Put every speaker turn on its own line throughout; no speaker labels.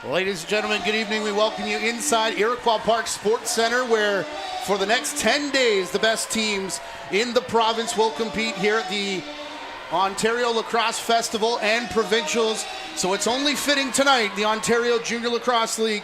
Ladies and gentlemen, good evening. We welcome you inside Iroquois Park Sports Center, where for the next 10 days, the best teams in the province will compete here at the Ontario Lacrosse Festival and Provincials. So it's only fitting tonight the Ontario Junior Lacrosse League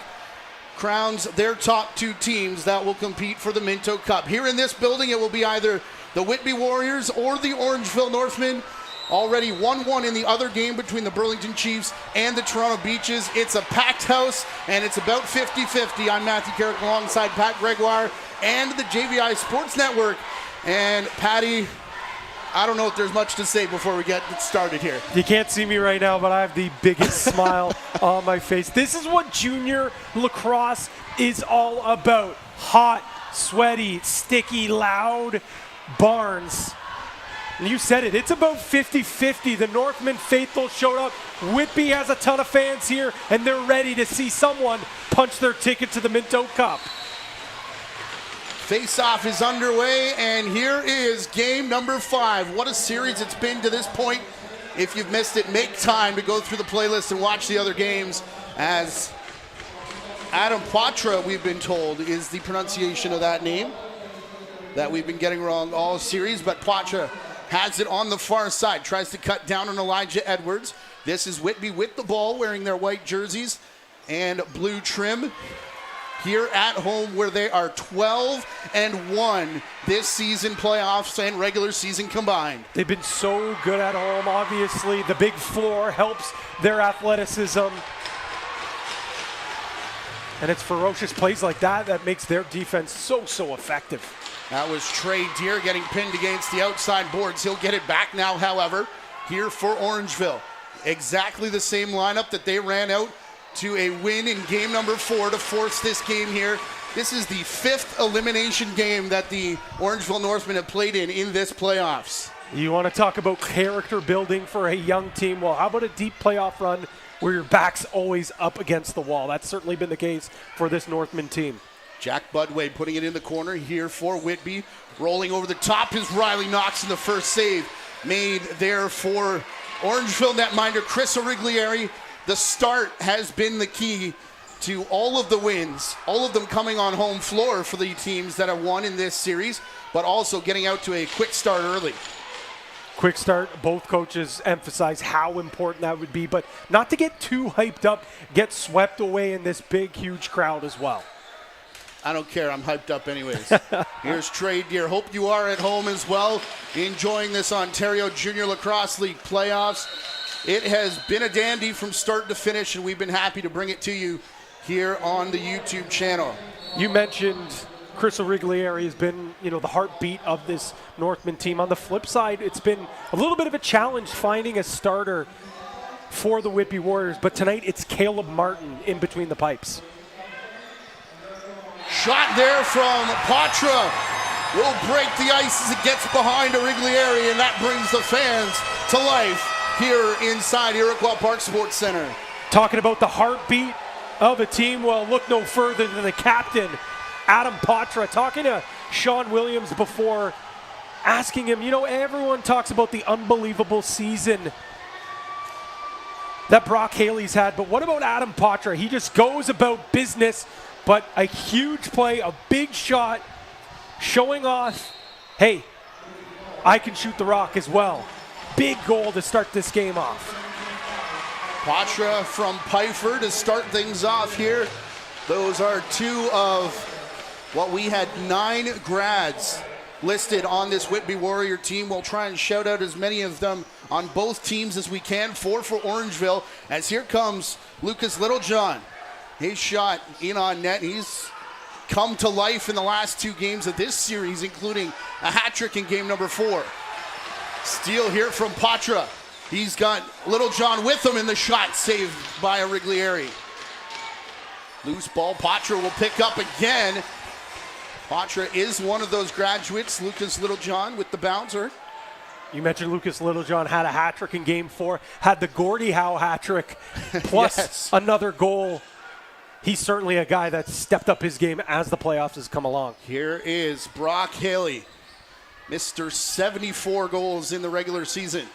crowns their top two teams that will compete for the Minto Cup. Here in this building, it will be either the Whitby Warriors or the Orangeville Northmen. Already 1-1 in the other game between the Burlington Chiefs and the Toronto Beaches. It's a packed house, and it's about 50-50. I'm Matthew Carrick alongside Pat Gregoire and the JVI Sports Network. And Patty, I don't know if there's much to say before we get started here.
You can't see me right now, but I have the biggest smile on my face. This is what junior lacrosse is all about. Hot, sweaty, sticky, loud barns. And you said it, it's about 50-50. The Northmen faithful showed up. Whitby has a ton of fans here, and they're ready to see someone punch their ticket to the Minto Cup.
Face-off is underway, and here is game number 5. What a series it's been to this point. If you've missed it, make time to go through the playlist and watch the other games, as Adam Poitras, we've been told, is the pronunciation of that name that we've been getting wrong all series, but Poitras has it on the far side, tries to cut down on Elijah Edwards. This is Whitby with the ball, wearing their white jerseys and blue trim here at home, where they are 12-1 this season, playoffs and regular season combined.
They've been so good at home. Obviously, the big floor helps their athleticism. And it's ferocious plays like that that makes their defense so effective.
That was Trey Deer getting pinned against the outside boards. He'll get it back now, however, here for Orangeville. Exactly the same lineup that they ran out to a win in game number 4 to force this game here. This is the 5th elimination game that the Orangeville Northmen have played in this playoffs.
You want to talk about character building for a young team? Well, how about a deep playoff run where your back's always up against the wall? That's certainly been the case for this Northman team.
Jack Budway putting it in the corner here for Whitby. Rolling over the top is Riley Knox, in the first save made there for Orangeville netminder Chris Origlieri. The start has been the key to all of the wins, all of them coming on home floor for the teams that have won in this series, but also getting out to a quick start early.
Quick start, both coaches emphasize how important that would be, but not to get too hyped up, get swept away in this big, huge crowd as well.
I don't care. I'm hyped up anyways. Here's Trey Deer. Hope you are at home as well, enjoying this Ontario Junior Lacrosse League playoffs. It has been a dandy from start to finish, and we've been happy to bring it to you here on the YouTube channel.
You mentioned Chris Origlieri has been, the heartbeat of this Northman team. On the flip side, it's been a little bit of a challenge finding a starter for the Whitby Warriors, but tonight it's Caleb Martin in between the pipes.
Shot there from Poitras will break the ice as it gets behind Origlieri, and that brings the fans to life here inside Iroquois Park Sports Center.
Talking about the heartbeat of a team, well, look no further than the captain, Adam Poitras, talking to Sean Williams before, asking him, everyone talks about the unbelievable season that Brock Haley's had, but what about Adam Poitras? He just goes about business. But a huge play, a big shot, showing off, hey, I can shoot the rock as well. Big goal to start this game off.
Poitras from Pifer to start things off here. Those are two of what we had 9 grads listed on this Whitby Warrior team. We'll try and shout out as many of them on both teams as we can. 4 for Orangeville, as here comes Lucas Littlejohn. His shot in on net. He's come to life in the last 2 games of this series, including a hat trick in game number 4. Steal here from Poitras. He's got Littlejohn with him in the shot, saved by Origlieri. Loose ball, Poitras will pick up again. Poitras is one of those graduates. Lucas Littlejohn with the bouncer.
You mentioned Lucas Littlejohn had a hat trick in game 4, had the Gordie Howe hat trick, plus
yes,
another goal. He's certainly a guy that's stepped up his game as the playoffs has come along.
Here is Brock Haley, Mr. 74 goals in the regular season.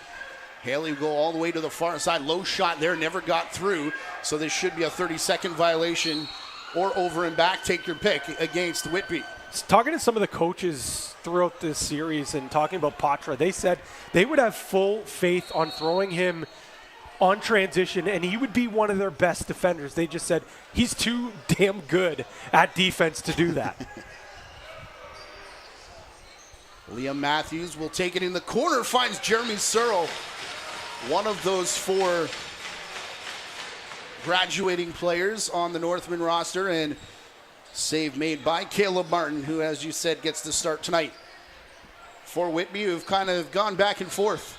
Haley will go all the way to the far side. Low shot there, never got through. So this should be a 30-second violation or over and back. Take your pick against Whitby.
Talking to some of the coaches throughout this series and talking about Patra, they said they would have full faith on throwing him on transition, and he would be one of their best defenders. They just said he's too damn good at defense to do that.
Liam Matthews will take it in the corner, finds Jeremy Searle, one of those 4 graduating players on the Northman roster, and save made by Caleb Martin, who, as you said, gets the start tonight. For Whitby, who've kind of gone back and forth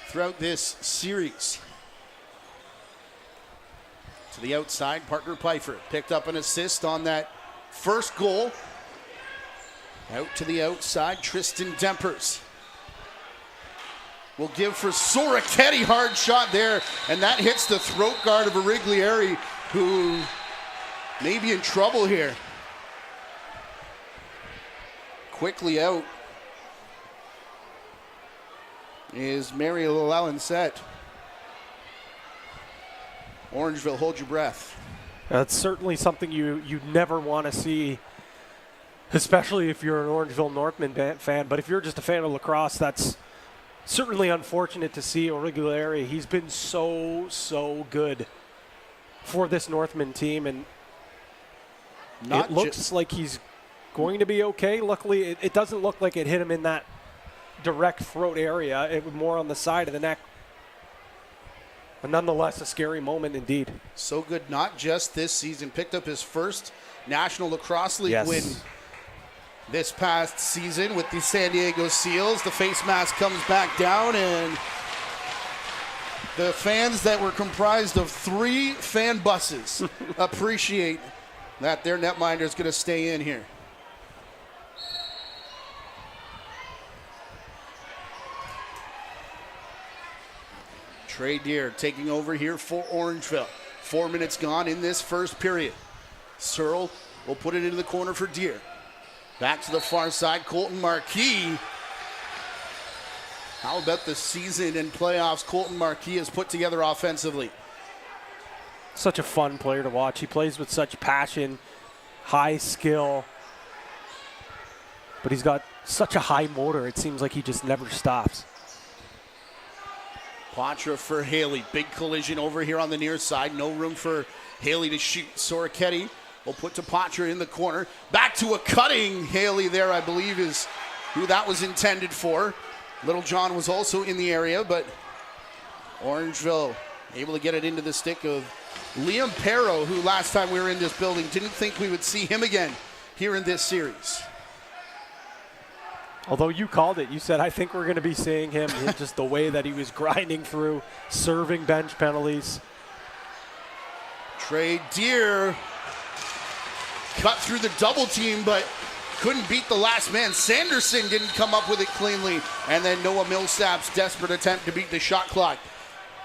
throughout this series. To the outside, Parker Pfeiffer picked up an assist on that first goal. Out to the outside, Tristan Dempers will give for Soroketti. Hard shot there, and that hits the throat guard of Origlieri, who may be in trouble here. Quickly out is Mary Lalancette. Orangeville, hold your breath.
That's certainly something you never want to see, especially if you're an Orangeville Northmen fan. But if you're just a fan of lacrosse, that's certainly unfortunate to see. Origlieri, he's been so good for this Northman team, and it looks like he's going to be okay. Luckily, it doesn't look like it hit him in that direct throat area. It was more on the side of the neck. But nonetheless, a scary moment indeed.
So good, not just this season. Picked up his first National Lacrosse League win this past season with the San Diego Seals. The face mask comes back down, and the fans that were comprised of 3 fan buses appreciate that their netminder is going to stay in here. Trey Deer taking over here for Orangeville. 4 minutes gone in this first period. Searle will put it into the corner for Deer. Back to the far side, Colton Marquis. How about the season and playoffs Colton Marquis has put together offensively?
Such a fun player to watch. He plays with such passion, high skill, but he's got such a high motor. It seems like he just never stops.
Patra for Haley. Big collision over here on the near side. No room for Haley to shoot. Soroketti will put to Patra in the corner. Back to a cutting Haley there, I believe, is who that was intended for. Little John was also in the area, but Orangeville able to get it into the stick of Liam Perro, who last time we were in this building didn't think we would see him again here in this series.
Although you called it, you said, I think we're going to be seeing him just the way that he was grinding through, serving bench penalties.
Trey Deer cut through the double team, but couldn't beat the last man. Sanderson didn't come up with it cleanly. And then Noah Millsap's desperate attempt to beat the shot clock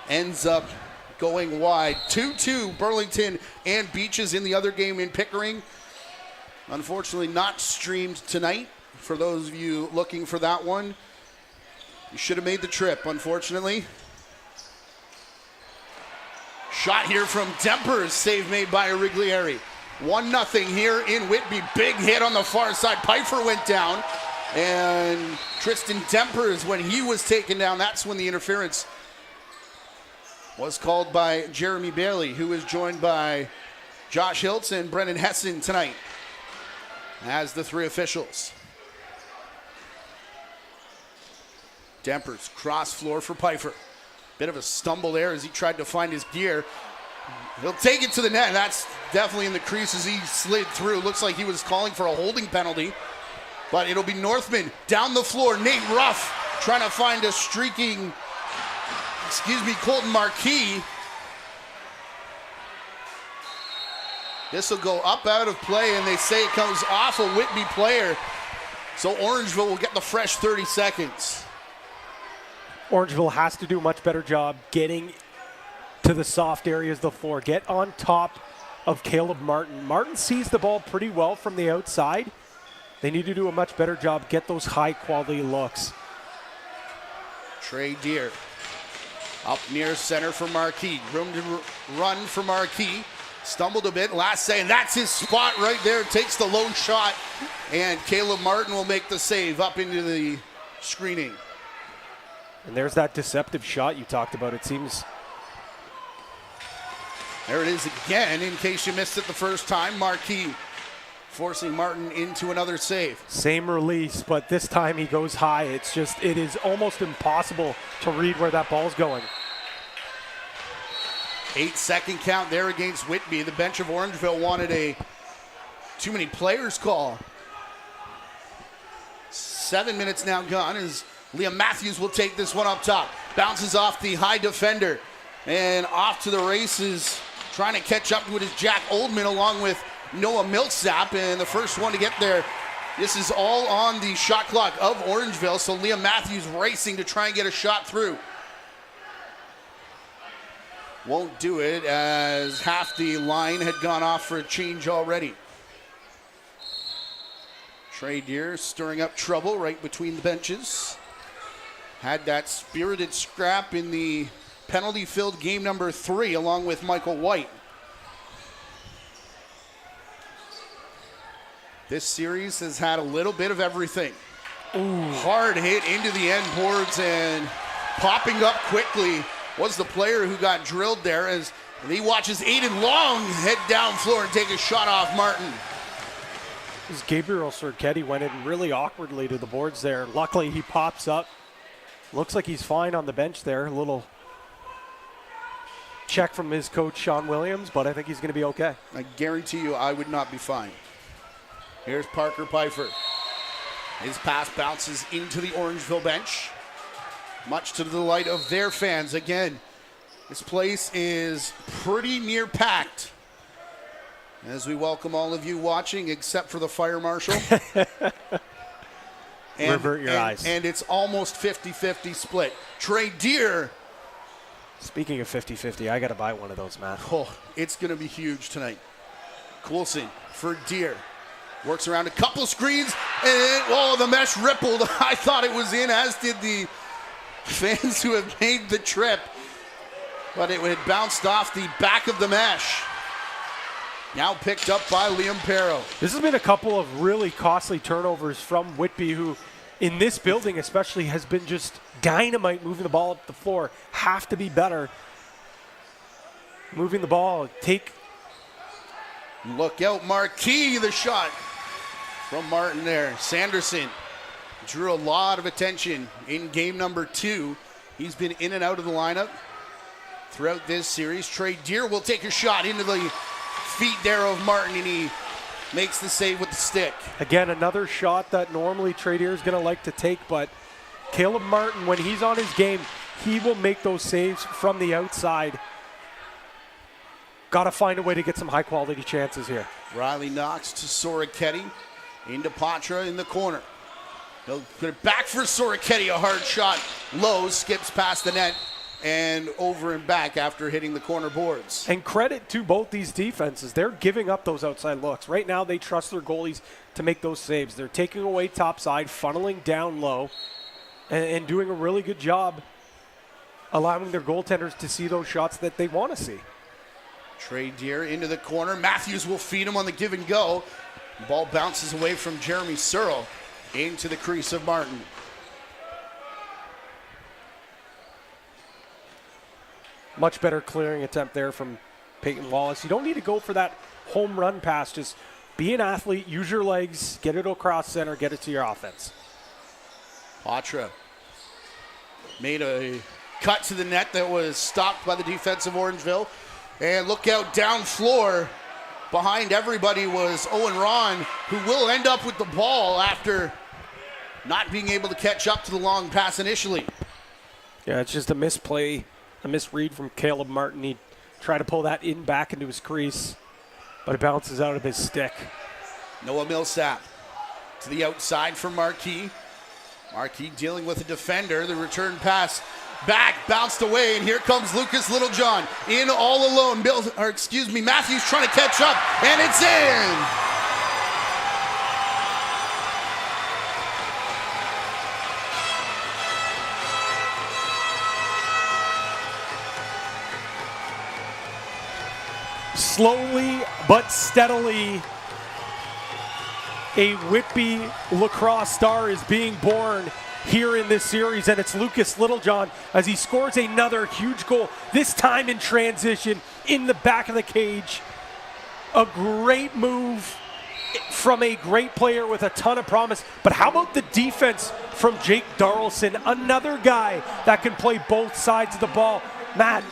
ends up going wide. 2-2, Burlington and Beaches in the other game in Pickering. Unfortunately not streamed tonight. For those of you looking for that one, you should have made the trip, unfortunately. Shot here from Dempers, save made by Origlieri. 1-0 here in Whitby. Big hit on the far side. Pfeiffer went down, and Tristan Dempers, when he was taken down, that's when the interference was called by Jeremy Bailey, who is joined by Josh Hiltz and Brendan Hessen tonight as the 3 officials. Dempers, cross floor for Pfeiffer. Bit of a stumble there as he tried to find his gear. He'll take it to the net. That's definitely in the crease as he slid through. Looks like he was calling for a holding penalty. But it'll be Northman down the floor. Nate Ruff trying to find a streaking, Colton Marquis. This will go up out of play, and they say it comes off a Whitby player. So Orangeville will get the fresh 30 seconds.
Orangeville has to do a much better job getting to the soft areas of the floor. Get on top of Caleb Martin. Martin sees the ball pretty well from the outside. They need to do a much better job, get those high quality looks.
Trey Deer Up near center for Marquis. Room to run for Marquis. Stumbled a bit last second. That's his spot right there. Takes the low shot. And Caleb Martin will make the save up into the screening.
And there's that deceptive shot you talked about. It seems.
There it is again, in case you missed it the first time. Marquis forcing Martin into another save.
Same release, but this time he goes high. It is almost impossible to read where that ball's going.
8-second count there against Whitby. The bench of Orangeville wanted a too many players call. 7 minutes now gone as Liam Matthews will take this one up top. Bounces off the high defender and off to the races, trying to catch up with his Jack Oldman along with Noah Millsap, and the first one to get there. This is all on the shot clock of Orangeville, so Liam Matthews racing to try and get a shot through. Won't do it as half the line had gone off for a change already. Trey Deer stirring up trouble right between the benches. Had that spirited scrap in the penalty-filled game number 3 along with Michael White. This series has had a little bit of everything.
Ooh.
Hard hit into the end boards, and popping up quickly was the player who got drilled there as he watches Aiden Long head down floor and take a shot off Martin.
As Gabriel Sorchetti went in really awkwardly to the boards there. Luckily he pops up. Looks like he's fine on the bench there. A little check from his coach Sean Williams, but I think he's going to be okay.
I guarantee you I would not be fine. Here's Parker Pfeiffer. His pass bounces into the Orangeville bench, much to the delight of their fans. Again, this place is pretty near packed as we welcome all of you watching, except for the fire marshal.
Revert your eyes.
And it's almost 50-50 split. Trey Deer.
Speaking of 50-50, I got to buy one of those, Matt.
Oh, it's going to be huge tonight. Coulson for Deer. Works around a couple screens, and the mesh rippled. I thought it was in, as did the fans who have made the trip. But it had bounced off the back of the mesh. Now picked up by Liam Perro.
This has been a couple of really costly turnovers from Whitby, who in this building especially has been just dynamite moving the ball up the floor. Have to be better moving the ball.
Look out, Marquis, the shot from Martin there. Sanderson drew a lot of attention in game number 2. He's been in and out of the lineup throughout this series. Trey Deer will take a shot into the feet there of Martin, and he makes the save with the stick.
Again, another shot that normally Trey Deer is going to like to take, but Caleb Martin, when he's on his game, he will make those saves from the outside. Got to find a way to get some high-quality chances here.
Riley Knox to Sorchetti, into Patra in the corner. He'll put it back for Sorchetti, a hard shot. Low, skips past the net and over and back after hitting the corner boards.
And credit to both these defenses. They're giving up those outside looks. Right now, they trust their goalies to make those saves. They're taking away topside, funneling down low, and doing a really good job allowing their goaltenders to see those shots that they want to see.
Trey Deer into the corner. Matthews will feed him on the give and go. Ball bounces away from Jeremy Searle into the crease of Martin.
Much better clearing attempt there from Peyton Wallace. You don't need to go for that home run pass. Just be an athlete, use your legs, get it across center, get it to your offense.
Patra made a cut to the net that was stopped by the defense of Orangeville. And look out down floor. Behind everybody was Owen Ron, who will end up with the ball after not being able to catch up to the long pass initially.
Yeah, it's just a misplay, a misread from Caleb Martin. He tried to pull that in back into his crease, but it bounces out of his stick.
Noah Millsap to the outside for Marquis. Marquis dealing with a defender. The return pass back, bounced away, and here comes Lucas Littlejohn in all alone. Matthews trying to catch up, and it's in!
slowly but steadily, a Whitby lacrosse star is being born here in this series, and it's Lucas Littlejohn as he scores another huge goal, this time in transition in the back of the cage. A great move from a great player with a ton of promise. But how about the defense from Jake Darlson, another guy that can play both sides of the ball? Matt,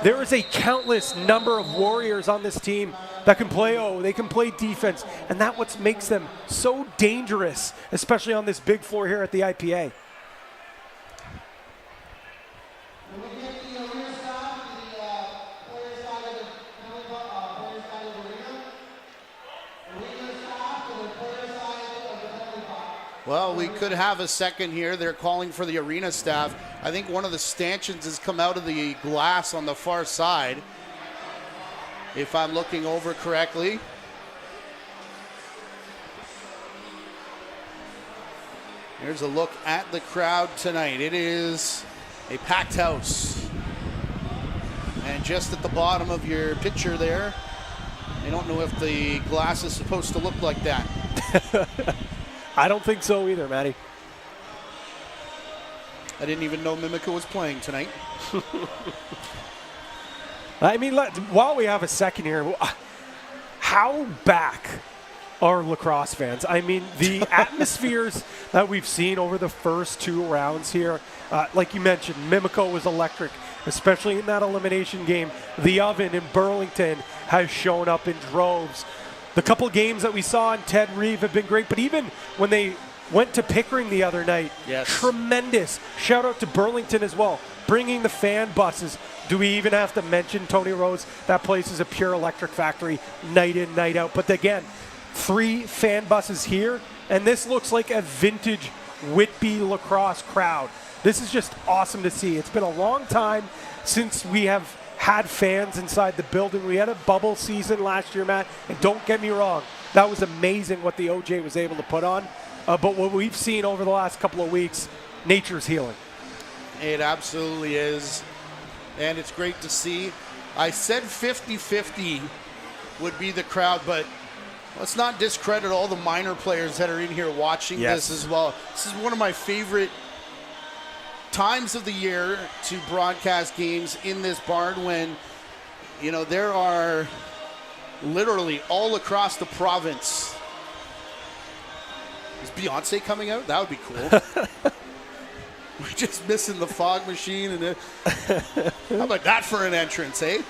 there is a countless number of warriors on this team that can play, they can play defense, and that's what makes them so dangerous, especially on this big floor here at the IPA.
Well, we could have a second here. They're calling for the arena staff. I think one of the stanchions has come out of the glass on the far side, if I'm looking over correctly. Here's a look at the crowd tonight. It is a packed house. And just at the bottom of your picture there, I don't know if the glass is supposed to look like that.
I don't think so either, Matty.
I didn't even know Mimica was playing tonight.
I mean, while we have a second here, how back are lacrosse fans? I mean, the atmospheres that we've seen over the first two rounds here, like you mentioned, Mimico was electric, especially in that elimination game. The Oven in Burlington has shown up in droves. The couple games that we saw in Ted Reeve have been great, but even when they went to Pickering the other night,
yes,
tremendous. Shout out to Burlington as well, bringing the fan buses. Do we even have to mention Tony Rose? That place is a pure electric factory, night in, night out. But again, 3 fan buses here, and this looks like a vintage Whitby lacrosse crowd. This is just awesome to see. It's been a long time since we have had fans inside the building. We had a bubble season last year, Matt, and don't get me wrong, that was amazing what the OJ was able to put on. But what we've seen over the last couple of weeks, nature's healing.
It absolutely is, and it's great to see. I said 50-50 would be the crowd, but let's not discredit all the minor players that are in here watching this as well. This is one of my favorite times of the year to broadcast games in this barn when, you know, there are literally all across the province. Is Beyonce coming out? That would be cool. We're just missing the fog machine. And how about that for an entrance, eh?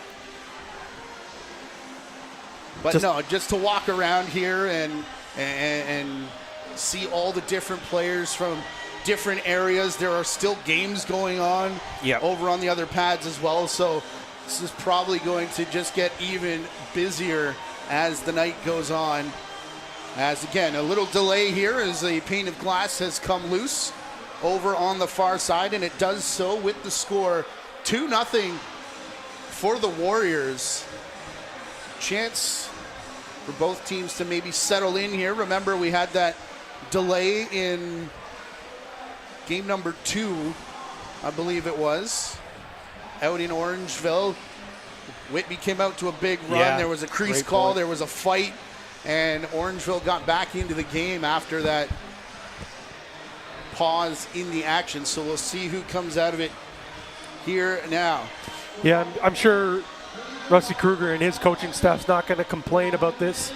But just to walk around here and see all the different players from different areas. There are still games going on over on the other pads as well. So this is probably going to just get even busier as the night goes on. As again, a little delay here as a pane of glass has come loose over on the far side, and it does so with the score 2-0 for the Warriors. Chance for both teams to maybe settle in here. Remember, we had that delay in game number 2, I believe it was, out in Orangeville. Whitby came out to a big run.
Yeah,
there was a crease call. There was a fight, and Orangeville got back into the game after that pause in the action. So we'll see who comes out of it here now.
Yeah, I'm sure Rusty Kruger and his coaching staff's not going to complain about this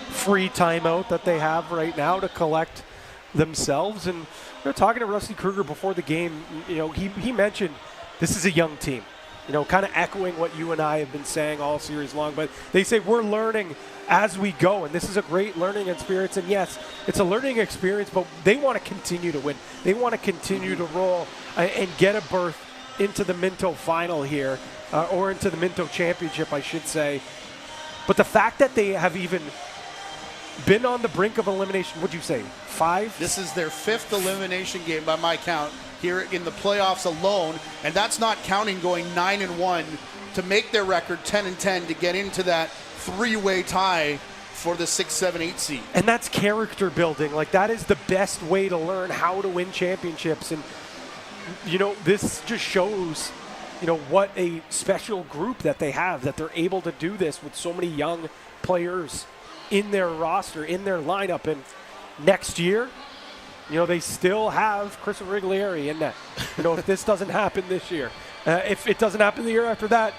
free timeout that they have right now to collect themselves. And we were talking to Rusty Kruger before the game. You know, he mentioned this is a young team, you know, kind of echoing what you and I have been saying all series long. But they say we're learning as we go, and this is a great learning experience. And yes, it's a learning experience, but they want to continue to win. They want to continue to roll and get a berth into the Minto final here, or into the Minto championship, I should say. But the fact that they have even been on the brink of elimination, what'd you say, 5?
This is their 5th elimination game by my count here in the playoffs alone, and that's not counting going 9-1 to make their record 10-10 to get into that 3-way tie for the 6, 7, 8 seed.
And that's character building. Like, that is the best way to learn how to win championships. And, you know, this just shows what a special group that they have, that they're able to do this with so many young players in their roster, in their lineup. And next year, they still have Chris Riglieri in that. If this doesn't happen this year, if it doesn't happen the year after that,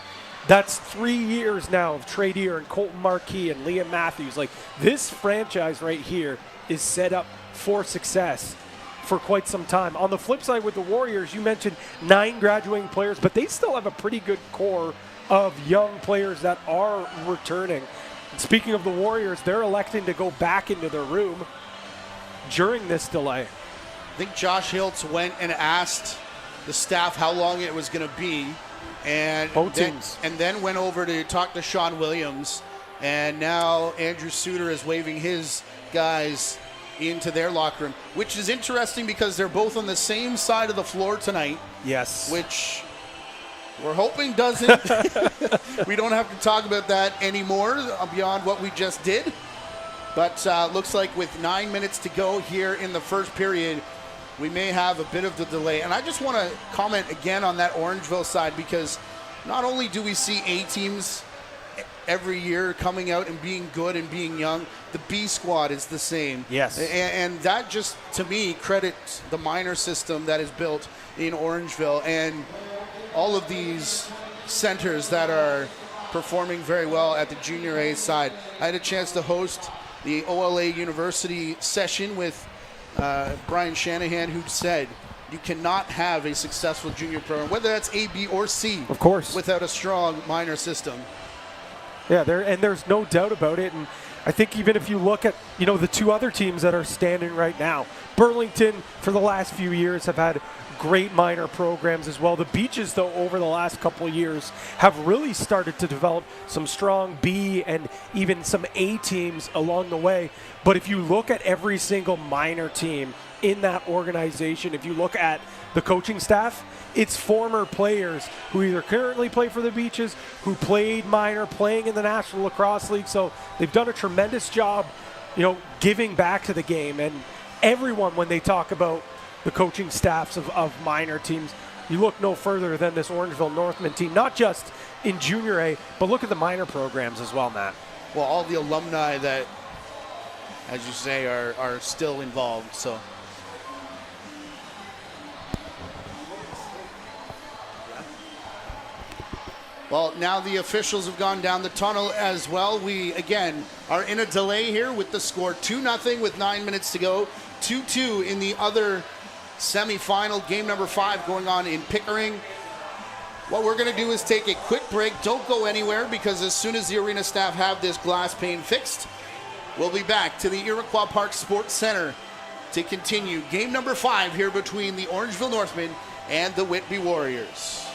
that's 3 years now of Trey Deer and Colton Marquis and Liam Matthews. Like, this franchise right here is set up for success for quite some time. On the flip side with the Warriors, you mentioned 9 graduating players, but they still have a pretty good core of young players that are returning. And speaking of the Warriors, they're electing to go back into their room during this delay.
I think Josh Hiltz went and asked the staff how long it was going to be, and then went over to talk to Sean Williams, and now Andrew Suter is waving his guys into their locker room, which is interesting because they're both on the same side of the floor tonight.
Yes.
Which we're hoping doesn't. We don't have to talk about that anymore beyond what we just did. But looks like with 9 minutes to go here in the first period, we may have a bit of the delay. And I just want to comment again on that Orangeville side, because not only do we see A teams every year coming out and being good and being young, the B squad is the same.
Yes.
And that just, to me, credits the minor system that is built in Orangeville and all of these centers that are performing very well at the Junior A side. I had a chance to host the OLA University session with Brian Shanahan, who said you cannot have a successful junior program, whether that's A, B, or C,
of course,
without a strong minor system.
Yeah, there's no doubt about it. And I think even if you look at, the 2 other teams that are standing right now, Burlington for the last few years have had great minor programs as well. The Beaches, though, over the last couple of years have really started to develop some strong B and even some A teams along the way. But if you look at every single minor team in that organization, if you look at the coaching staff, it's former players who either currently play for the Beaches, who played minor, playing in the National Lacrosse League. So they've done a tremendous job, giving back to the game. And everyone, when they talk about the coaching staffs of minor teams, you look no further than this Orangeville Northmen team, not just in Junior A, but look at the minor programs as well, Matt.
Well, all the alumni that, as you say, are still involved. So. Well, now the officials have gone down the tunnel as well. We, again, are in a delay here with the score 2-0 with 9 minutes to go. 2-2 in the other semifinal, game number 5 going on in Pickering. What we're going to do is take a quick break. Don't go anywhere, because as soon as the arena staff have this glass pane fixed, we'll be back to the Iroquois Park Sports Center to continue game number 5 here between the Orangeville Northmen and the Whitby Warriors.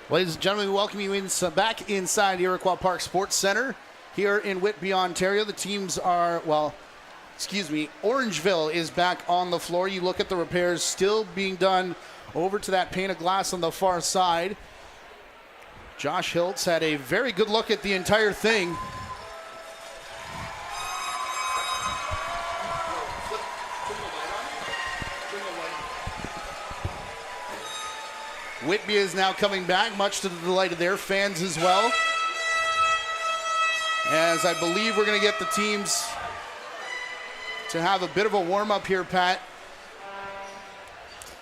Ladies and gentlemen, we welcome you back inside the Iroquois Park Sports Center here in Whitby, Ontario. The teams are, Orangeville is back on the floor. You look at the repairs still being done over to that pane of glass on the far side. Josh Hiltz had a very good look at the entire thing. Whitby is now coming back, much to the delight of their fans as well. As I believe we're going to get the teams to have a bit of a warm-up here, Pat.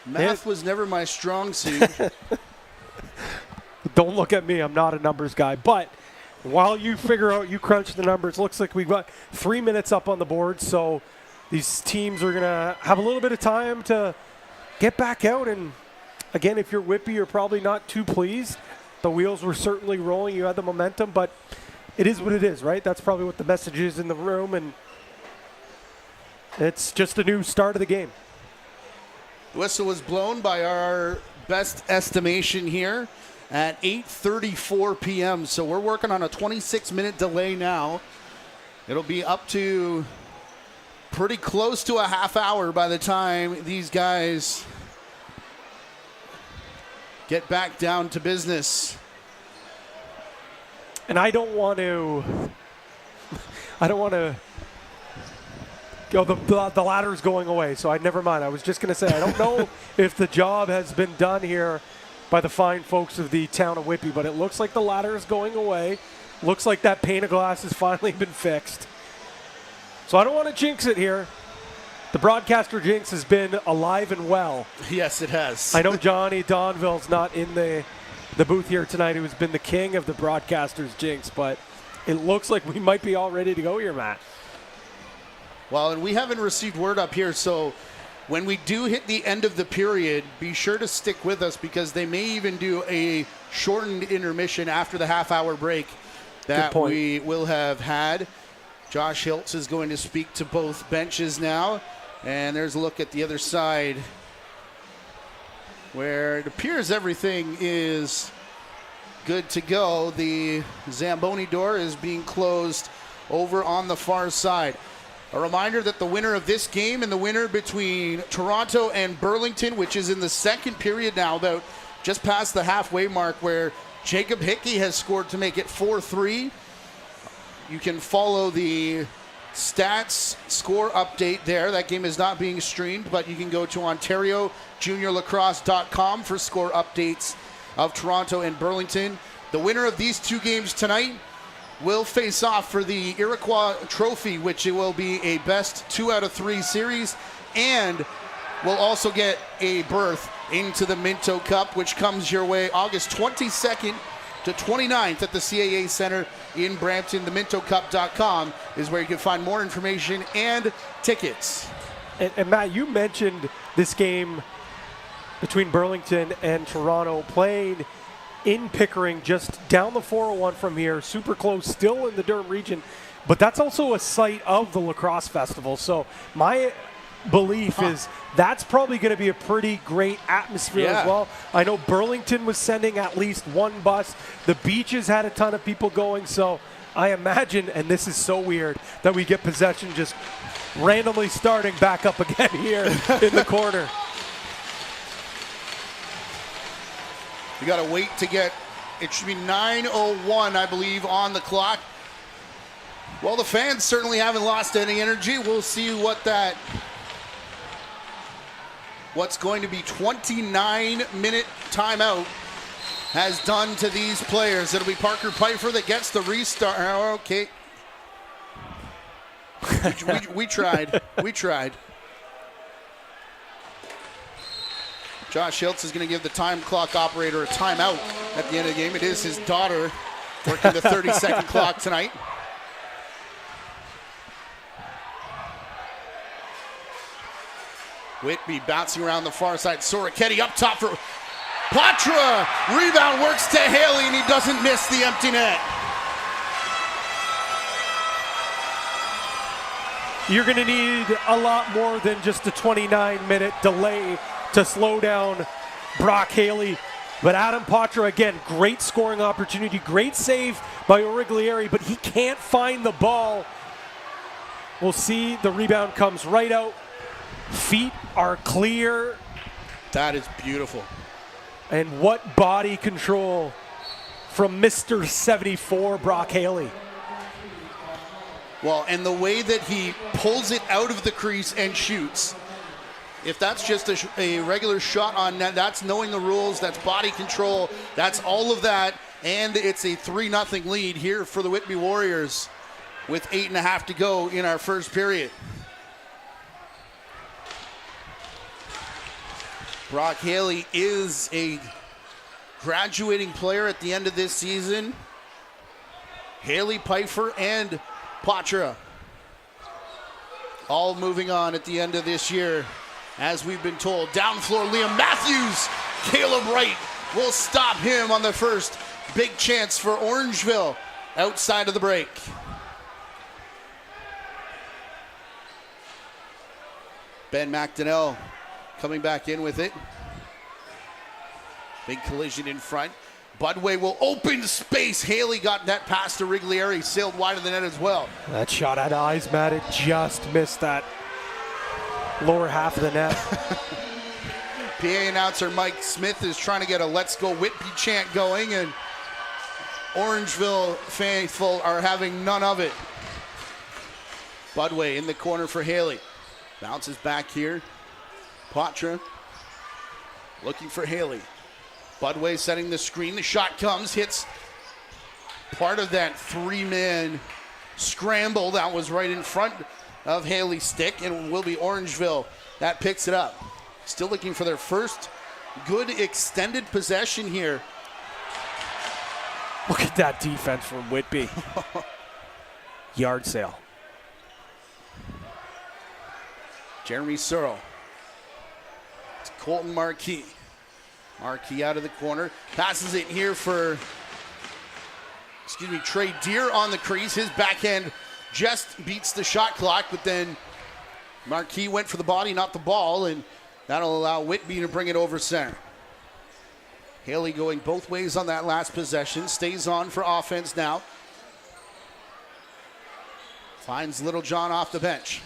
Math was never my strong suit.
Don't look at me. I'm not a numbers guy. But while you figure out, you crunch the numbers, looks like we've got 3 minutes up on the board. So these teams are going to have a little bit of time to get back out. And again, if you're Whitby, you're probably not too pleased. The wheels were certainly rolling. You had the momentum, but it is what it is, right? That's probably what the message is in the room. And it's just a new start of the game.
The whistle was blown by our best estimation here at 8:34 p.m. So we're working on a 26-minute delay now. It'll be up to pretty close to a half hour by the time these guys get back down to business.
And I don't want to go, the ladder's going away, so never mind. I was just going to say, I don't know if the job has been done here by the fine folks of the town of Whitby, but it looks like the ladder is going away. Looks like that pane of glass has finally been fixed. So I don't want to jinx it here. The broadcaster jinx has been alive and well.
Yes, it has.
I know Johnny Donville's not in the booth here tonight, who's been the king of the broadcaster's jinx, but it looks like we might be all ready to go here, Matt.
Well, and we haven't received word up here, so when we do hit the end of the period, be sure to stick with us because they may even do a shortened intermission after the half-hour break that we will have had. Josh Hiltz is going to speak to both benches now, and there's a look at the other side where it appears everything is good to go. The Zamboni door is being closed over on the far side. A reminder that the winner of this game and the winner between Toronto and Burlington, which is in the second period now, about just past the halfway mark, where Jacob Hickey has scored to make it 4-3. You can follow the stats score update there. That game is not being streamed, but you can go to OntarioJuniorLacrosse.com for score updates of Toronto and Burlington. The winner of these two games tonight will face off for the Iroquois Trophy, which it will be a best 2 out of 3 series, and will also get a berth into the Minto Cup, which comes your way August 22nd to 29th at the CAA Center in Brampton. TheMintoCup.com is where you can find more information and tickets.
And Matt, you mentioned this game between Burlington and Toronto, playing in Pickering, just down the 401 from here, super close, still in the Durham region, but that's also a site of the Lacrosse Festival. So my belief is that's probably going to be a pretty great atmosphere as well. I know Burlington was sending at least one bus. The Beaches had a ton of people going, so I imagine, and this is so weird, that we get possession just randomly starting back up again here in the corner.
You got to wait to get, it should be 9:01, I believe, on the clock. Well, the fans certainly haven't lost any energy. We'll see what's going to be 29-minute timeout has done to these players. It'll be Parker Pfeiffer that gets the restart. Oh, okay. we tried. We tried. Josh Hiltz is going to give the time clock operator a timeout at the end of the game. It is his daughter working the 30-second clock tonight. Whitby bouncing around the far side. Soroketti up top for Patra. Rebound works to Haley, and he doesn't miss the empty net.
You're going to need a lot more than just a 29-minute delay to slow down Brock Haley. But Adam Poitras, again, great scoring opportunity, great save by Origlieri, but he can't find the ball. We'll see, the rebound comes right out. Feet are clear.
That is beautiful.
And what body control from Mr. 74, Brock Haley.
Well, and the way that he pulls it out of the crease and shoots. If that's just a regular shot on net, that's knowing the rules, that's body control, that's all of that. And it's a 3-0 lead here for the Whitby Warriors with 8.5 to go in our first period. Brock Haley is a graduating player at the end of this season. Haley, Pfeiffer, and Poitras all moving on at the end of this year. As we've been told, down floor, Liam Matthews, Caleb Wright will stop him on the first big chance for Orangeville outside of the break. Ben McDonnell coming back in with it. Big collision in front. Budway will open space. Haley got that pass to Origlieri, sailed wide of the net as well.
That shot had eyes, Matt. It just missed that lower half of the net.
PA announcer Mike Smith is trying to get a Let's Go Whitby chant going, and Orangeville faithful are having none of it. Budway in the corner for Haley. Bounces back here. Poitras looking for Haley. Budway setting the screen. The shot comes, hits part of that 3-man scramble that was right in front of Haley's stick, and will be Orangeville that picks it up. Still looking for their first good extended possession here.
Look at that defense from Whitby. Yard sale.
Jeremy Searle. It's Colton Marquis. Marquis out of the corner. Passes it here for, Trey Deer on the crease. His backhand just beats the shot clock, but then Marquis went for the body, not the ball, and that'll allow Whitby to bring it over center. Haley going both ways on that last possession. Stays on for offense now. Finds Littlejohn off the bench.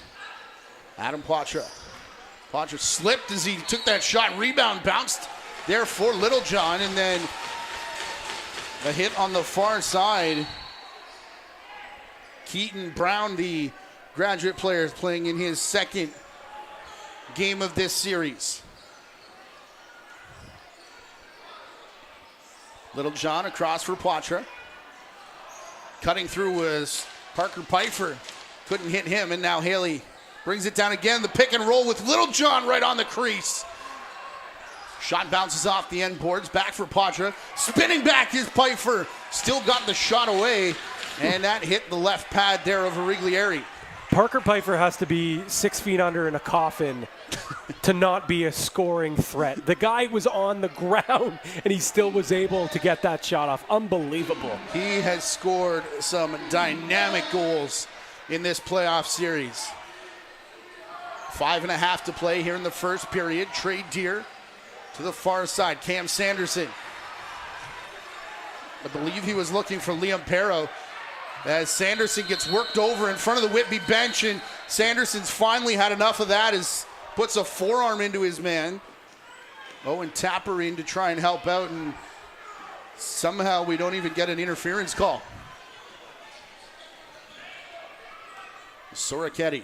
Adam Poitras. Poitras slipped as he took that shot. Rebound bounced there for Littlejohn, and then a hit on the far side. Keaton Brown, the graduate player, is playing in his second game of this series. Littlejohn across for Poitras. Cutting through was Parker Pfeiffer. Couldn't hit him, and now Haley brings it down again. The pick and roll with Littlejohn right on the crease. Shot bounces off the end boards. Back for Poitras. Spinning back is Pfeiffer. Still got the shot away, and that hit the left pad there of Origlieri.
Parker Pfeiffer has to be 6 feet under in a coffin to not be a scoring threat. The guy was on the ground, and he still was able to get that shot off. Unbelievable.
He has scored some dynamic goals in this playoff series. 5.5 to play here in the first period. Trey Deer to the far side. Cam Sanderson. I believe he was looking for Liam Perro as Sanderson gets worked over in front of the Whitby bench, and Sanderson's finally had enough of that as puts a forearm into his man. Owen Tapper in to try and help out, and somehow we don't even get an interference call. Soroketti.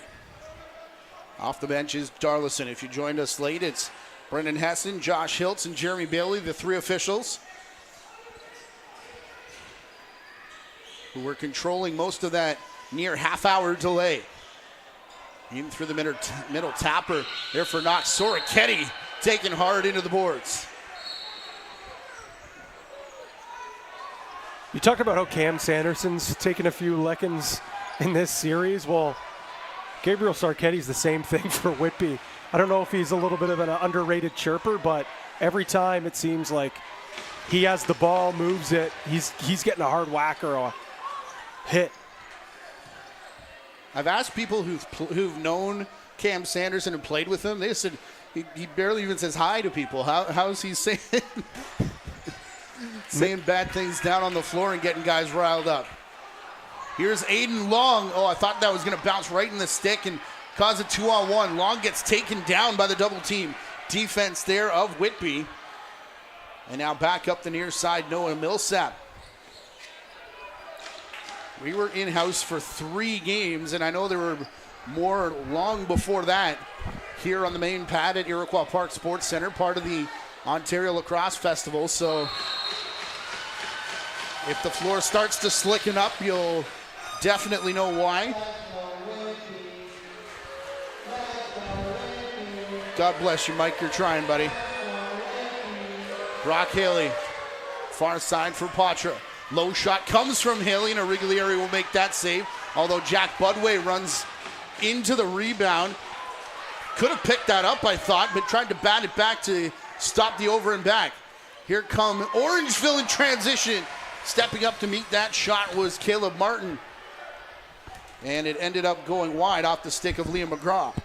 Off the bench is Darlison. If you joined us late, it's Brendan Hessen, Josh Hiltz, and Jeremy Bailey, the three officials who were controlling most of that near half-hour delay. In through the middle Tapper there for Knox. Soroketti taken hard into the boards.
You talked about how Cam Sanderson's taken a few lickings in this series. Well, Gabriel Sarketti's the same thing for Whitby. I don't know if he's a little bit of an underrated chirper, but every time it seems like he has the ball, moves it, he's getting a hard whack or a hit.
I've asked people who've known Cam Sanderson and played with him. They said he barely even says hi to people. How's he saying? saying bad things down on the floor and getting guys riled up. Here's Aiden Long. Oh, I thought that was going to bounce right in the stick and cause a 2-on-1. Long gets taken down by the double team defense there of Whitby. And now back up the near side, Noah Millsap. We were in-house for 3 games, and I know there were more long before that here on the main pad at Iroquois Park Sports Center, part of the Ontario Lacrosse Festival. So if the floor starts to slicken up, you'll definitely know why. God bless you, Mike. You're trying, buddy. Brock Haley, far side for Patra. Low shot comes from Haley, and Origlieri will make that save. Although Jack Budway runs into the rebound. Could have picked that up, I thought, but tried to bat it back to stop the over and back. Here come Orangeville in transition. Stepping up to meet that shot was Caleb Martin. And it ended up going wide off the stick of Liam McGraw.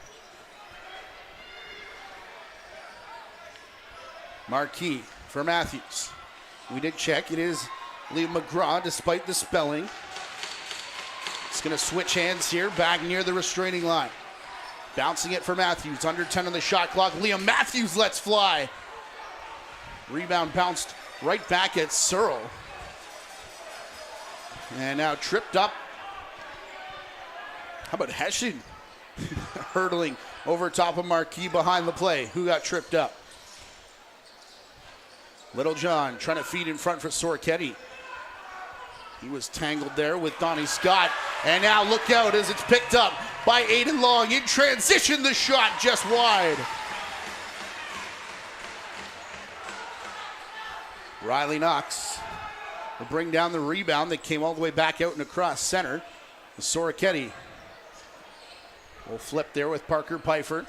Marquis for Matthews. We did check. It is Liam McGraw, despite the spelling. It's going to switch hands here, back near the restraining line. Bouncing it for Matthews. Under 10 on the shot clock. Liam Matthews lets fly. Rebound bounced right back at Searle. And now tripped up. How about Hessian? Hurdling over top of Marquis behind the play. Who got tripped up? Little John trying to feed in front for Soroketti. He was tangled there with Donnie Scott. And now look out as it's picked up by Aiden Long. In transition, the shot just wide. Riley Knox will bring down the rebound that came all the way back out and across center. Soroketti will flip there with Parker Pfeiffer.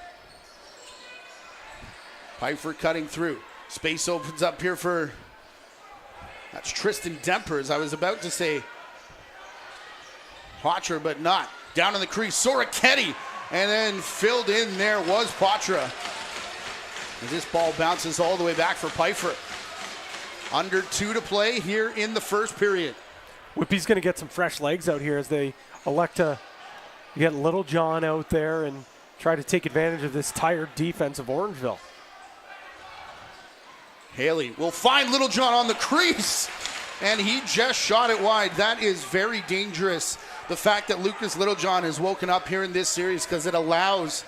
Pfeiffer cutting through. Space opens up here for, that's Tristan Dempers. I was about to say Poitras, but not. Down in the crease, Soroketti, and then filled in there was Poitras. As this ball bounces all the way back for Pfeiffer. Under 2 to play here in the first period.
Whitby's going to get some fresh legs out here as they elect to get Little John out there and try to take advantage of this tired defense of Orangeville.
Haley will find Little John on the crease, and he just shot it wide. That is very dangerous. The fact that Lucas Littlejohn has woken up here in this series, because it allows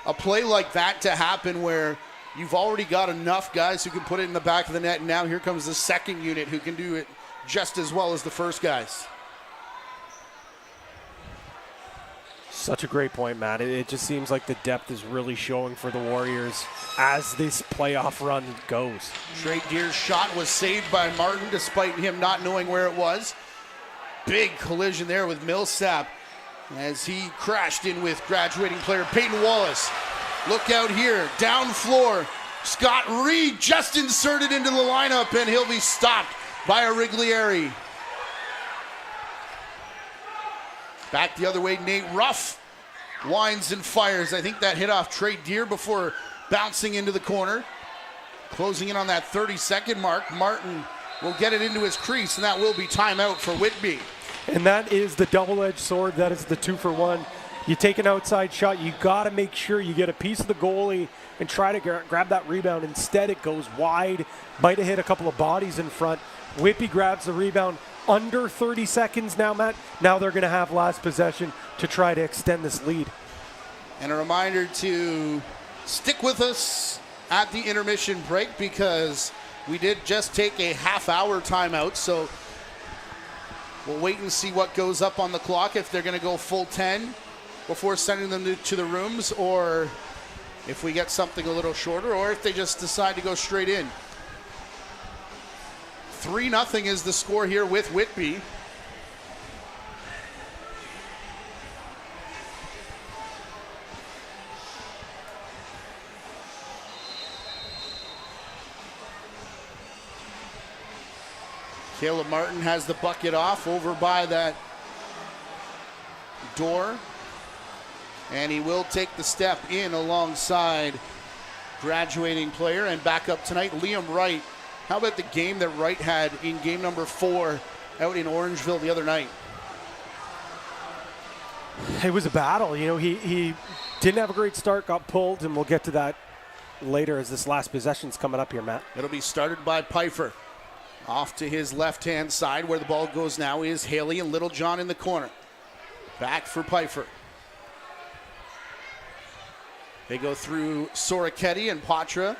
a play like that to happen where you've already got enough guys who can put it in the back of the net, and now here comes the second unit who can do it just as well as the first guys.
Such a great point, Matt. It just seems like the depth is really showing for the Warriors as this playoff run goes.
Trey Deer's shot was saved by Martin despite him not knowing where it was. Big collision there with Millsap as he crashed in with graduating player Peyton Wallace. Look out here, down floor. Scott Reed just inserted into the lineup, and he'll be stopped by Origlieri. Back the other way, Nate Ruff winds and fires. I think that hit off Trey Deer before bouncing into the corner. Closing in on that 30-second mark. Martin will get it into his crease, and that will be timeout for Whitby.
And that is the double-edged sword. That is the 2-for-1. You take an outside shot, you got to make sure you get a piece of the goalie and try to grab that rebound. Instead, it goes wide. Might have hit a couple of bodies in front. Whitby grabs the rebound. Under 30 seconds now, Matt. Now they're going to have last possession to try to extend this lead.
And a reminder to stick with us at the intermission break, because we did just take a half-hour timeout, so we'll wait and see what goes up on the clock, if they're going to go full 10 before sending them to the rooms, or if we get something a little shorter, or if they just decide to go straight in. 3-0 is the score here with Whitby. Caleb Martin has the bucket off over by that door. And he will take the step in alongside graduating player and back up tonight, Liam Wright, How about the game that Wright had in game number 4 out in Orangeville the other night?
It was a battle. He didn't have a great start, got pulled, and we'll get to that later as this last possession's coming up here, Matt.
It'll be started by Pfeiffer. Off to his left-hand side where the ball goes now is Haley and Littlejohn in the corner. Back for Pfeiffer. They go through Soroketti and Patra.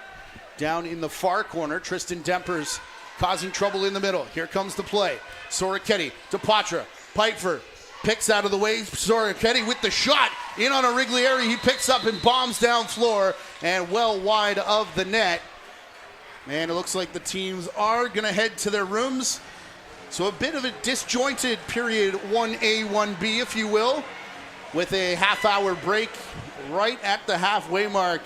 Down in the far corner, Tristan Dempers causing trouble in the middle. Here comes the play. Soroketti to Patra. Pfeiffer picks out of the way. Soroketti with the shot. In on a Riglieri. He picks up and bombs down floor and well wide of the net. And it looks like the teams are going to head to their rooms. So a bit of a disjointed period 1A, 1B, if you will, with a half-hour break right at the halfway mark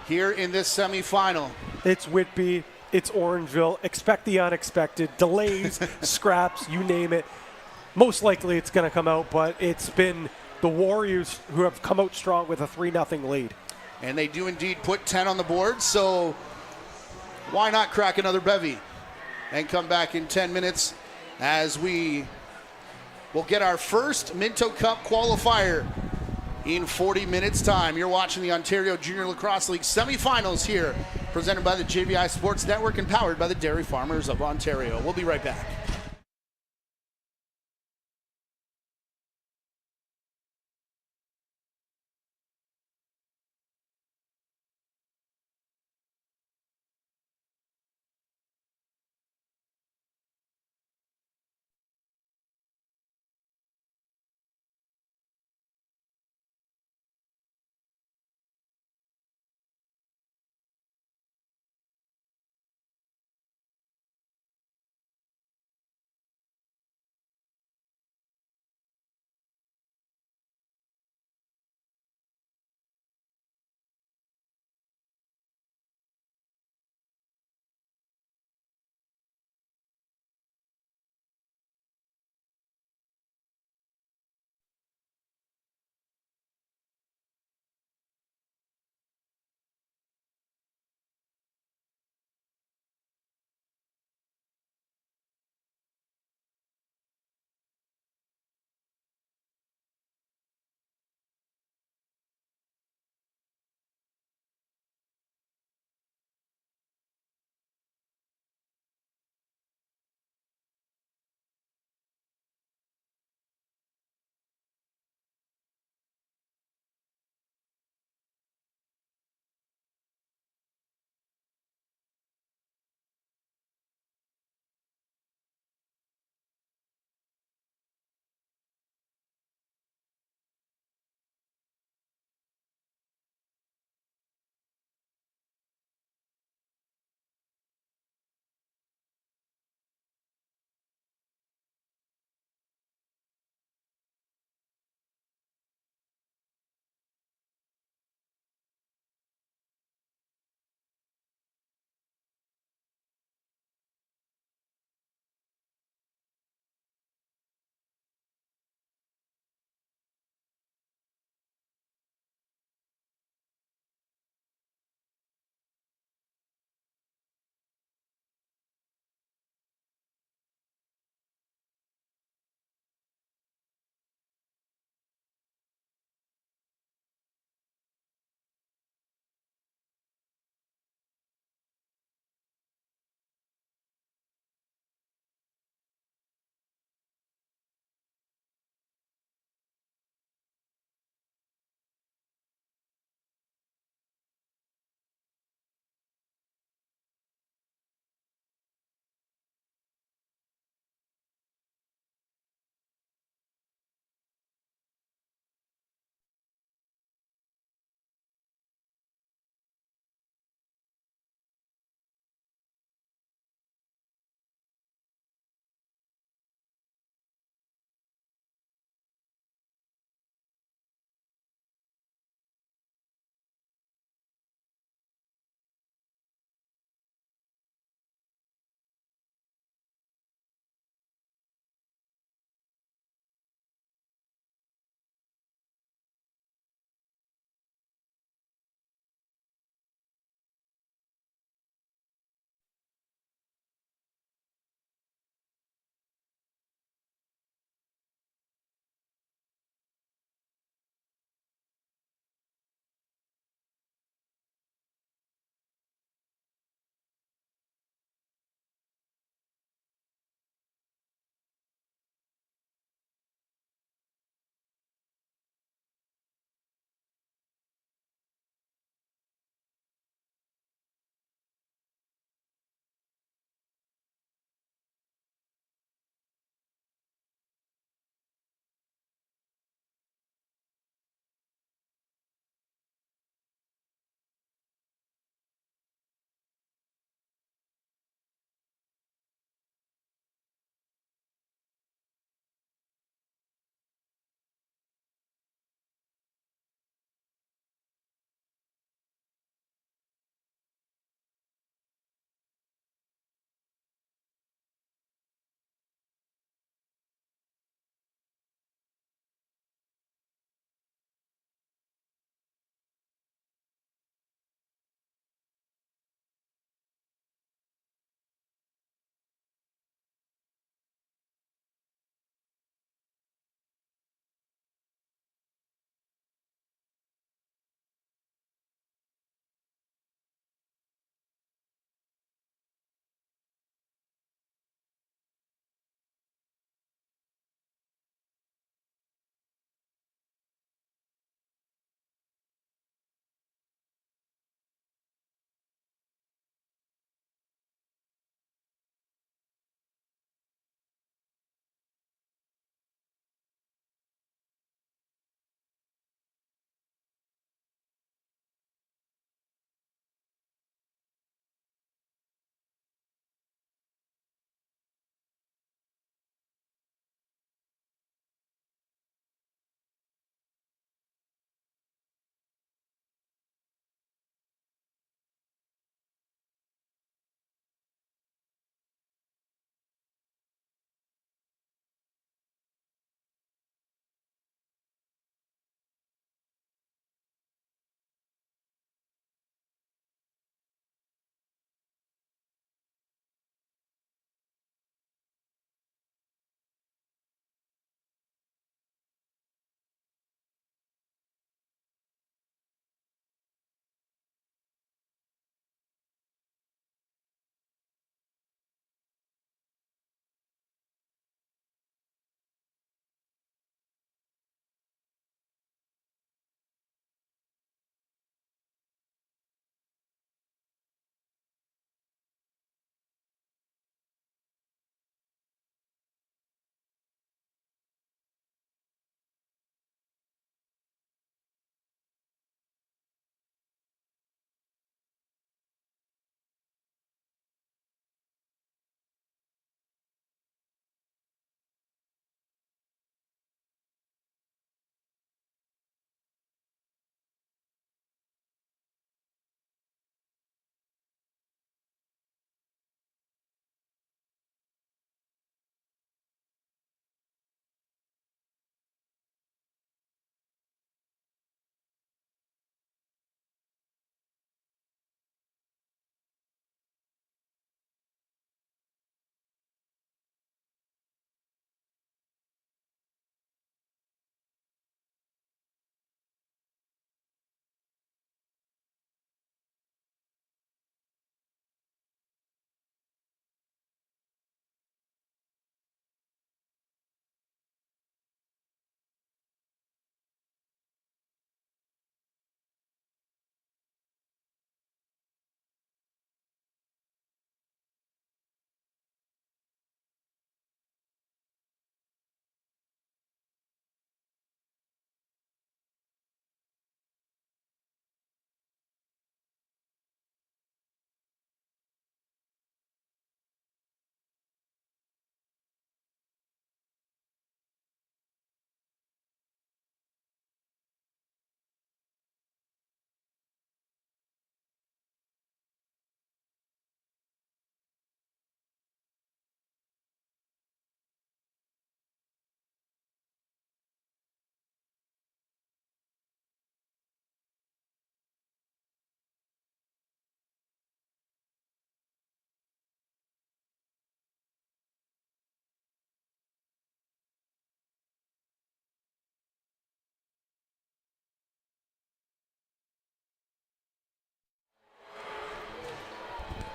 here in this semifinal.
It's Whitby. It's Orangeville. Expect the unexpected. Delays, scraps, you name it. Most likely it's going to come out, but it's been the Warriors who have come out strong with a 3-0 lead.
And they do indeed put 10 on the board, so why not crack another bevy and come back in 10 minutes as we will get our first Minto Cup qualifier in 40 minutes time. You're watching the Ontario Junior Lacrosse League semifinals here, presented by the JVI Sports Network and powered by the Dairy Farmers of Ontario. We'll be right back.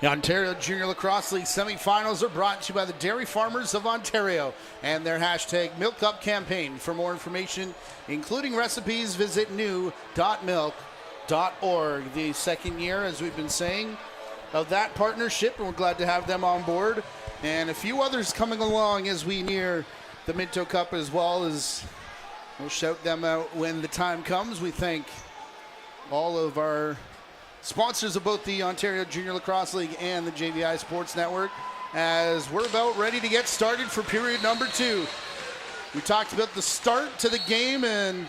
The Ontario Junior Lacrosse League semifinals are brought to you by the Dairy Farmers of Ontario and their hashtag Milk Up campaign. For more information, including recipes, visit new.milk.org. The second year, as we've been saying, of that partnership, and we're glad to have them on board. And a few others coming along as we near the Minto Cup as well. As we'll shout them out when the time comes. We thank all of our sponsors of both the Ontario Junior Lacrosse League and the JVI Sports Network, as we're about ready to get started for period number 2. We talked about the start to the game and a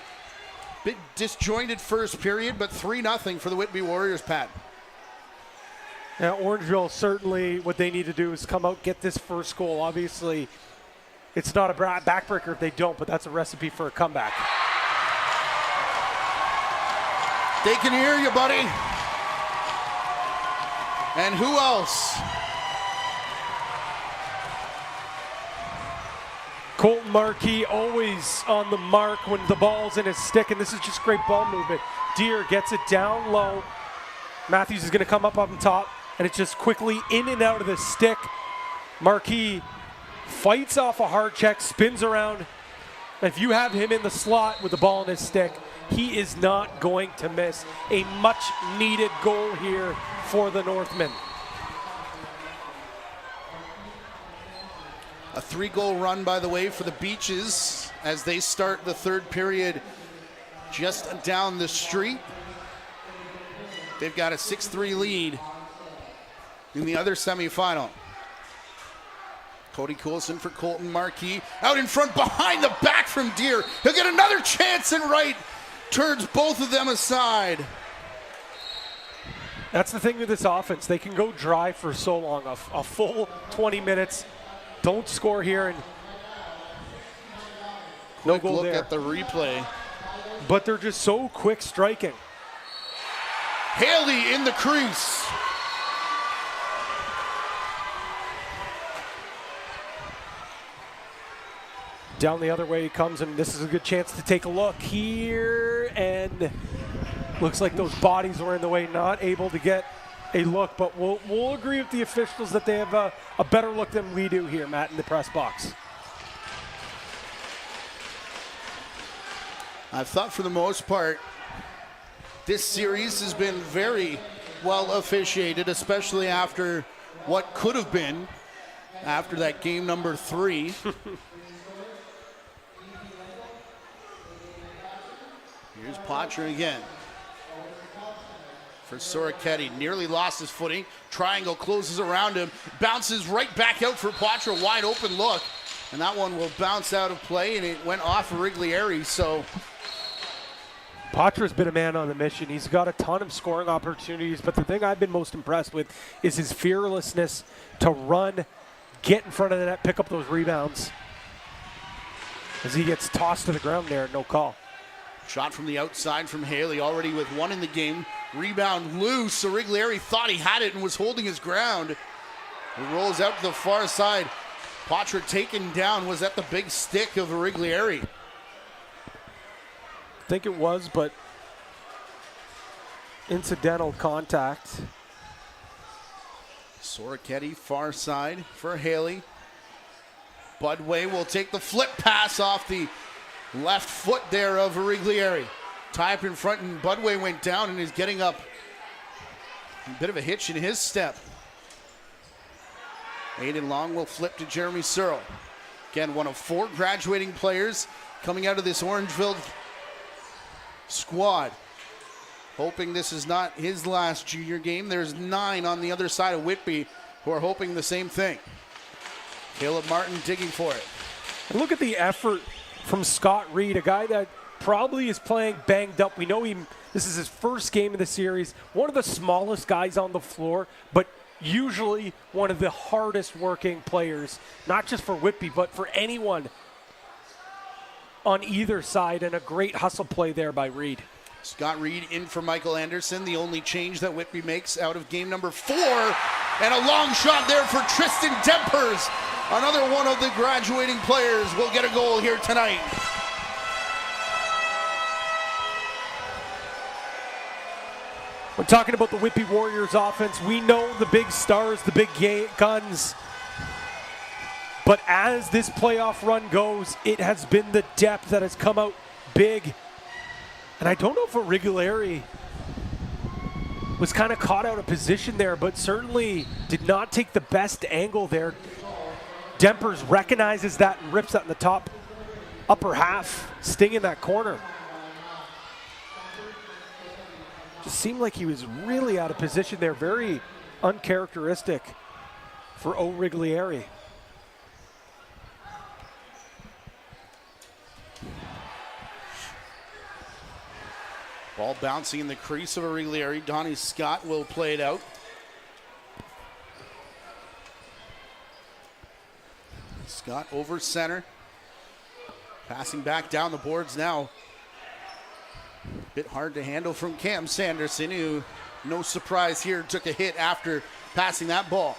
bit disjointed first period, but 3-0 for the Whitby Warriors, Pat.
Now, Orangeville, certainly what they need to do is come out, get this first goal. Obviously, it's not a backbreaker if they don't, but that's a recipe for a comeback.
They can hear you, buddy. And who else?
Colton Marquis always on the mark when the ball's in his stick, and this is just great ball movement. Deere gets it down low. Matthews is going to come up on top, and it's just quickly in and out of the stick. Marquis fights off a hard check, spins around. If you have him in the slot with the ball in his stick, he is not going to miss. A much-needed goal here for the Northmen.
A 3-goal run, by the way, for the Beaches as they start the third period just down the street. They've got a 6-3 lead in the other semifinal. Cody Coulson for Colton Marquis. Out in front, behind the back from Deere. He'll get another chance in right. Turns both of them aside.
That's the thing with this offense. They can go dry for so long, a full 20 minutes. Don't score here, and no
Quick
goal
look
there.
at the replay.
But they're just so quick striking.
Haley in the crease.
Down the other way he comes, and this is a good chance to take a look here, and looks like those bodies were in the way, not able to get a look, but we'll agree with the officials that they have a better look than we do here, Matt, in the press box.
I've thought for the most part this series has been very well officiated, especially after what could have been after that game number 3. Here's Poitras again. For Soroketti, nearly lost his footing. Triangle closes around him. Bounces right back out for Poitras, wide open look. And that one will bounce out of play, and it went off Origlieri, so.
Poitras's been a man on a mission. He's got a ton of scoring opportunities, but the thing I've been most impressed with is his fearlessness to run, get in front of the net, pick up those rebounds. As he gets tossed to the ground there, no call.
Shot from the outside from Haley, already with 1 in the game. Rebound loose. Origlieri thought he had it and was holding his ground. It rolls out to the far side. Poitras taken down. Was that the big stick of Origlieri?
I think it was, but incidental contact.
Soroketti, far side for Haley. Budway will take the flip pass off the left foot there of Origlieri. Tie up in front, and Budway went down and is getting up. A bit of a hitch in his step. Aiden Long will flip to Jeremy Searle. Again, one of 4 graduating players coming out of this Orangeville squad. Hoping this is not his last junior game. There's 9 on the other side of Whitby who are hoping the same thing. Caleb Martin digging for it.
And look at the effort from Scott Reed, a guy that probably is playing banged up. We know this is his first game of the series. One of the smallest guys on the floor, but usually one of the hardest working players, not just for Whitby, but for anyone on either side, and a great hustle play there by Reed.
Scott Reed in for Michael Anderson, the only change that Whitby makes out of game number 4. And a long shot there for Tristan Dempers. Another one of the graduating players will get a goal here tonight.
We're talking about the Whitby Warriors offense. We know the big stars, the big guns. But as this playoff run goes, it has been the depth that has come out big. And I don't know if Irregularity was kind of caught out of position there, but certainly did not take the best angle there. Dempers recognizes that and rips that in the top upper half, sting in that corner. Just seemed like he was really out of position there. Very uncharacteristic for O'Riglieri.
Ball bouncing in the crease of Irregularity. Donnie Scott will play it out. Scott over center. Passing back down the boards now. Bit hard to handle from Cam Sanderson, who, no surprise here, took a hit after passing that ball.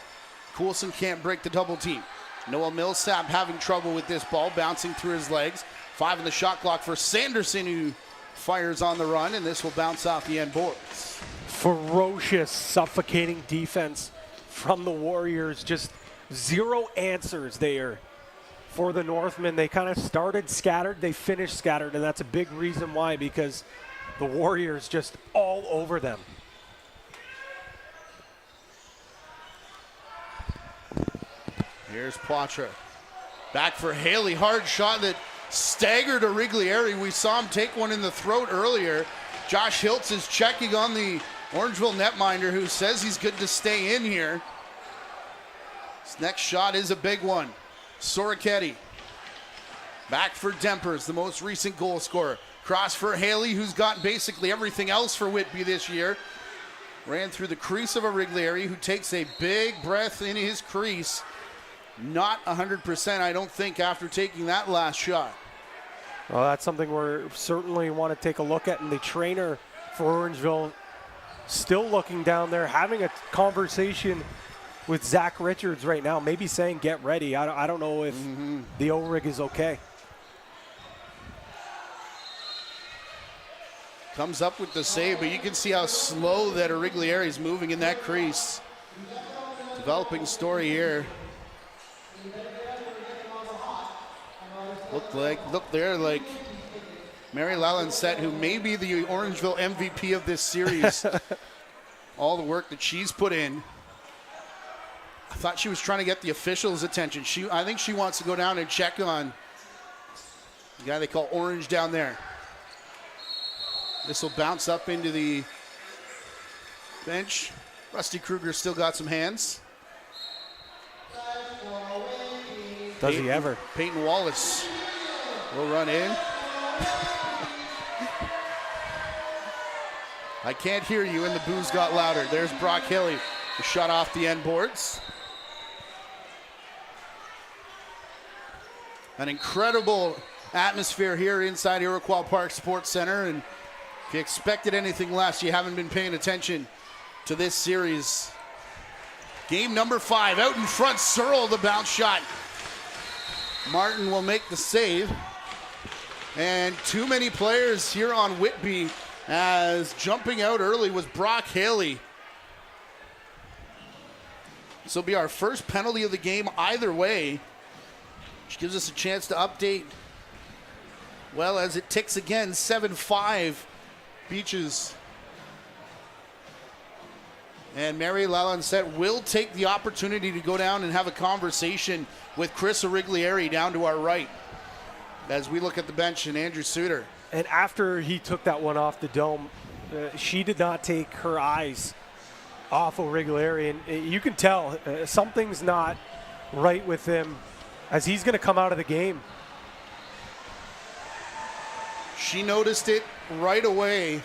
Coulson can't break the double team. Noah Millsap having trouble with this ball, bouncing through his legs. 5 in the shot clock for Sanderson, who fires on the run, and this will bounce off the end boards.
Ferocious, suffocating defense from the Warriors. Just zero answers there for the Northmen. They kind of started scattered, they finished scattered, and that's a big reason why, because the Warriors just all over them.
Here's Poitras. Back for Haley. Hard shot that staggered Irregularity. We saw him take one in the throat earlier. Josh Hiltz is checking on the Orangeville netminder, who says he's good to stay in here. This next shot is a big one. Soroketti. Back for Dempers, the most recent goal scorer. Cross for Haley, who's got basically everything else for Whitby this year. Ran through the crease of Irregularity, who takes a big breath in his crease. Not 100%, I don't think, after taking that last shot.
Well, that's something we certainly want to take a look at. And the trainer for Orangeville still looking down there, having a conversation with Zach Richards right now, maybe saying, get ready. I don't know if the O-rig is okay.
Comes up with the save, but you can see how slow that Irregularity is moving in that crease. Developing story here. Look there like Mary Lalancette, who may be the Orangeville MVP of this series. All the work that she's put in. I thought she was trying to get the officials' attention. I think she wants to go down and check on the guy they call Orange down there. This will bounce up into the bench. Rusty Kruger still got some hands.
Does he ever?
Peyton Wallace will run in. I can't hear you, and the boos got louder. There's Brock Hilly, the shot off the end boards. An incredible atmosphere here inside Iroquois Park Sports Center, and if you expected anything less, you haven't been paying attention to this series. Game number 5, out in front, Searle, the bounce shot. Martin will make the save. And too many players here on Whitby, as jumping out early was Brock Haley. This will be our first penalty of the game either way, which gives us a chance to update. Well, as it ticks again, 7-5 Beaches. And Mary Lalancette will take the opportunity to go down and have a conversation with Chris Irregularity down to our right as we look at the bench and Andrew Suter.
And after he took that one off the dome, she did not take her eyes off Irregularity. And you can tell something's not right with him as he's going to come out of the game.
She noticed it right away.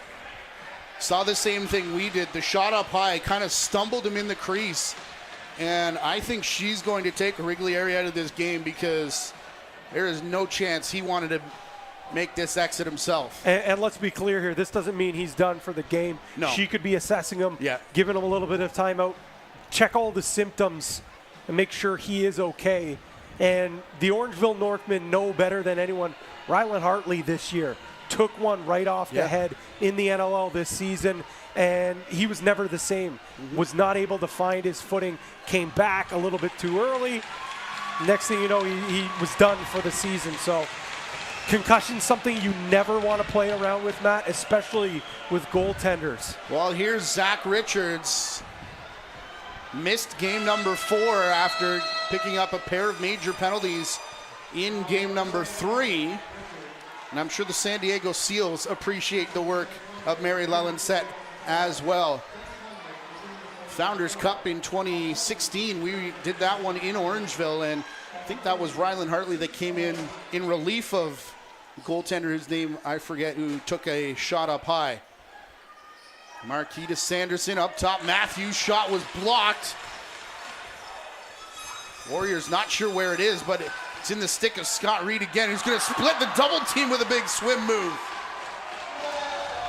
Saw the same thing we did. The shot up high kind of stumbled him in the crease. And I think she's going to take Irregularity out of this game, because there is no chance he wanted to make this exit himself.
And let's be clear here, this doesn't mean he's done for the game.
No.
She could be assessing him,
yeah,
giving him a little bit of timeout, check all the symptoms, and make sure he is okay. And the Orangeville Northmen know better than anyone. Rylan Hartley this year took one right off the head in the NLL this season, and he was never the same. Was not able to find his footing, came back a little bit too early. Next thing you know, he was done for the season. So concussion, something you never want to play around with, Matt, especially with goaltenders.
Well, here's Zach Richards. Missed game number 4 after picking up a pair of major penalties in game number 3. And I'm sure the San Diego Seals appreciate the work of Mary Lelensett as well. Founders Cup in 2016, we did that one in Orangeville, and I think that was Rylan Hartley that came in relief of a goaltender whose name I forget, who took a shot up high. Marquis to Sanderson up top. Matthews' shot was blocked. Warriors not sure where it is, but it's in the stick of Scott Reed again, who's going to split the double team with a big swim move.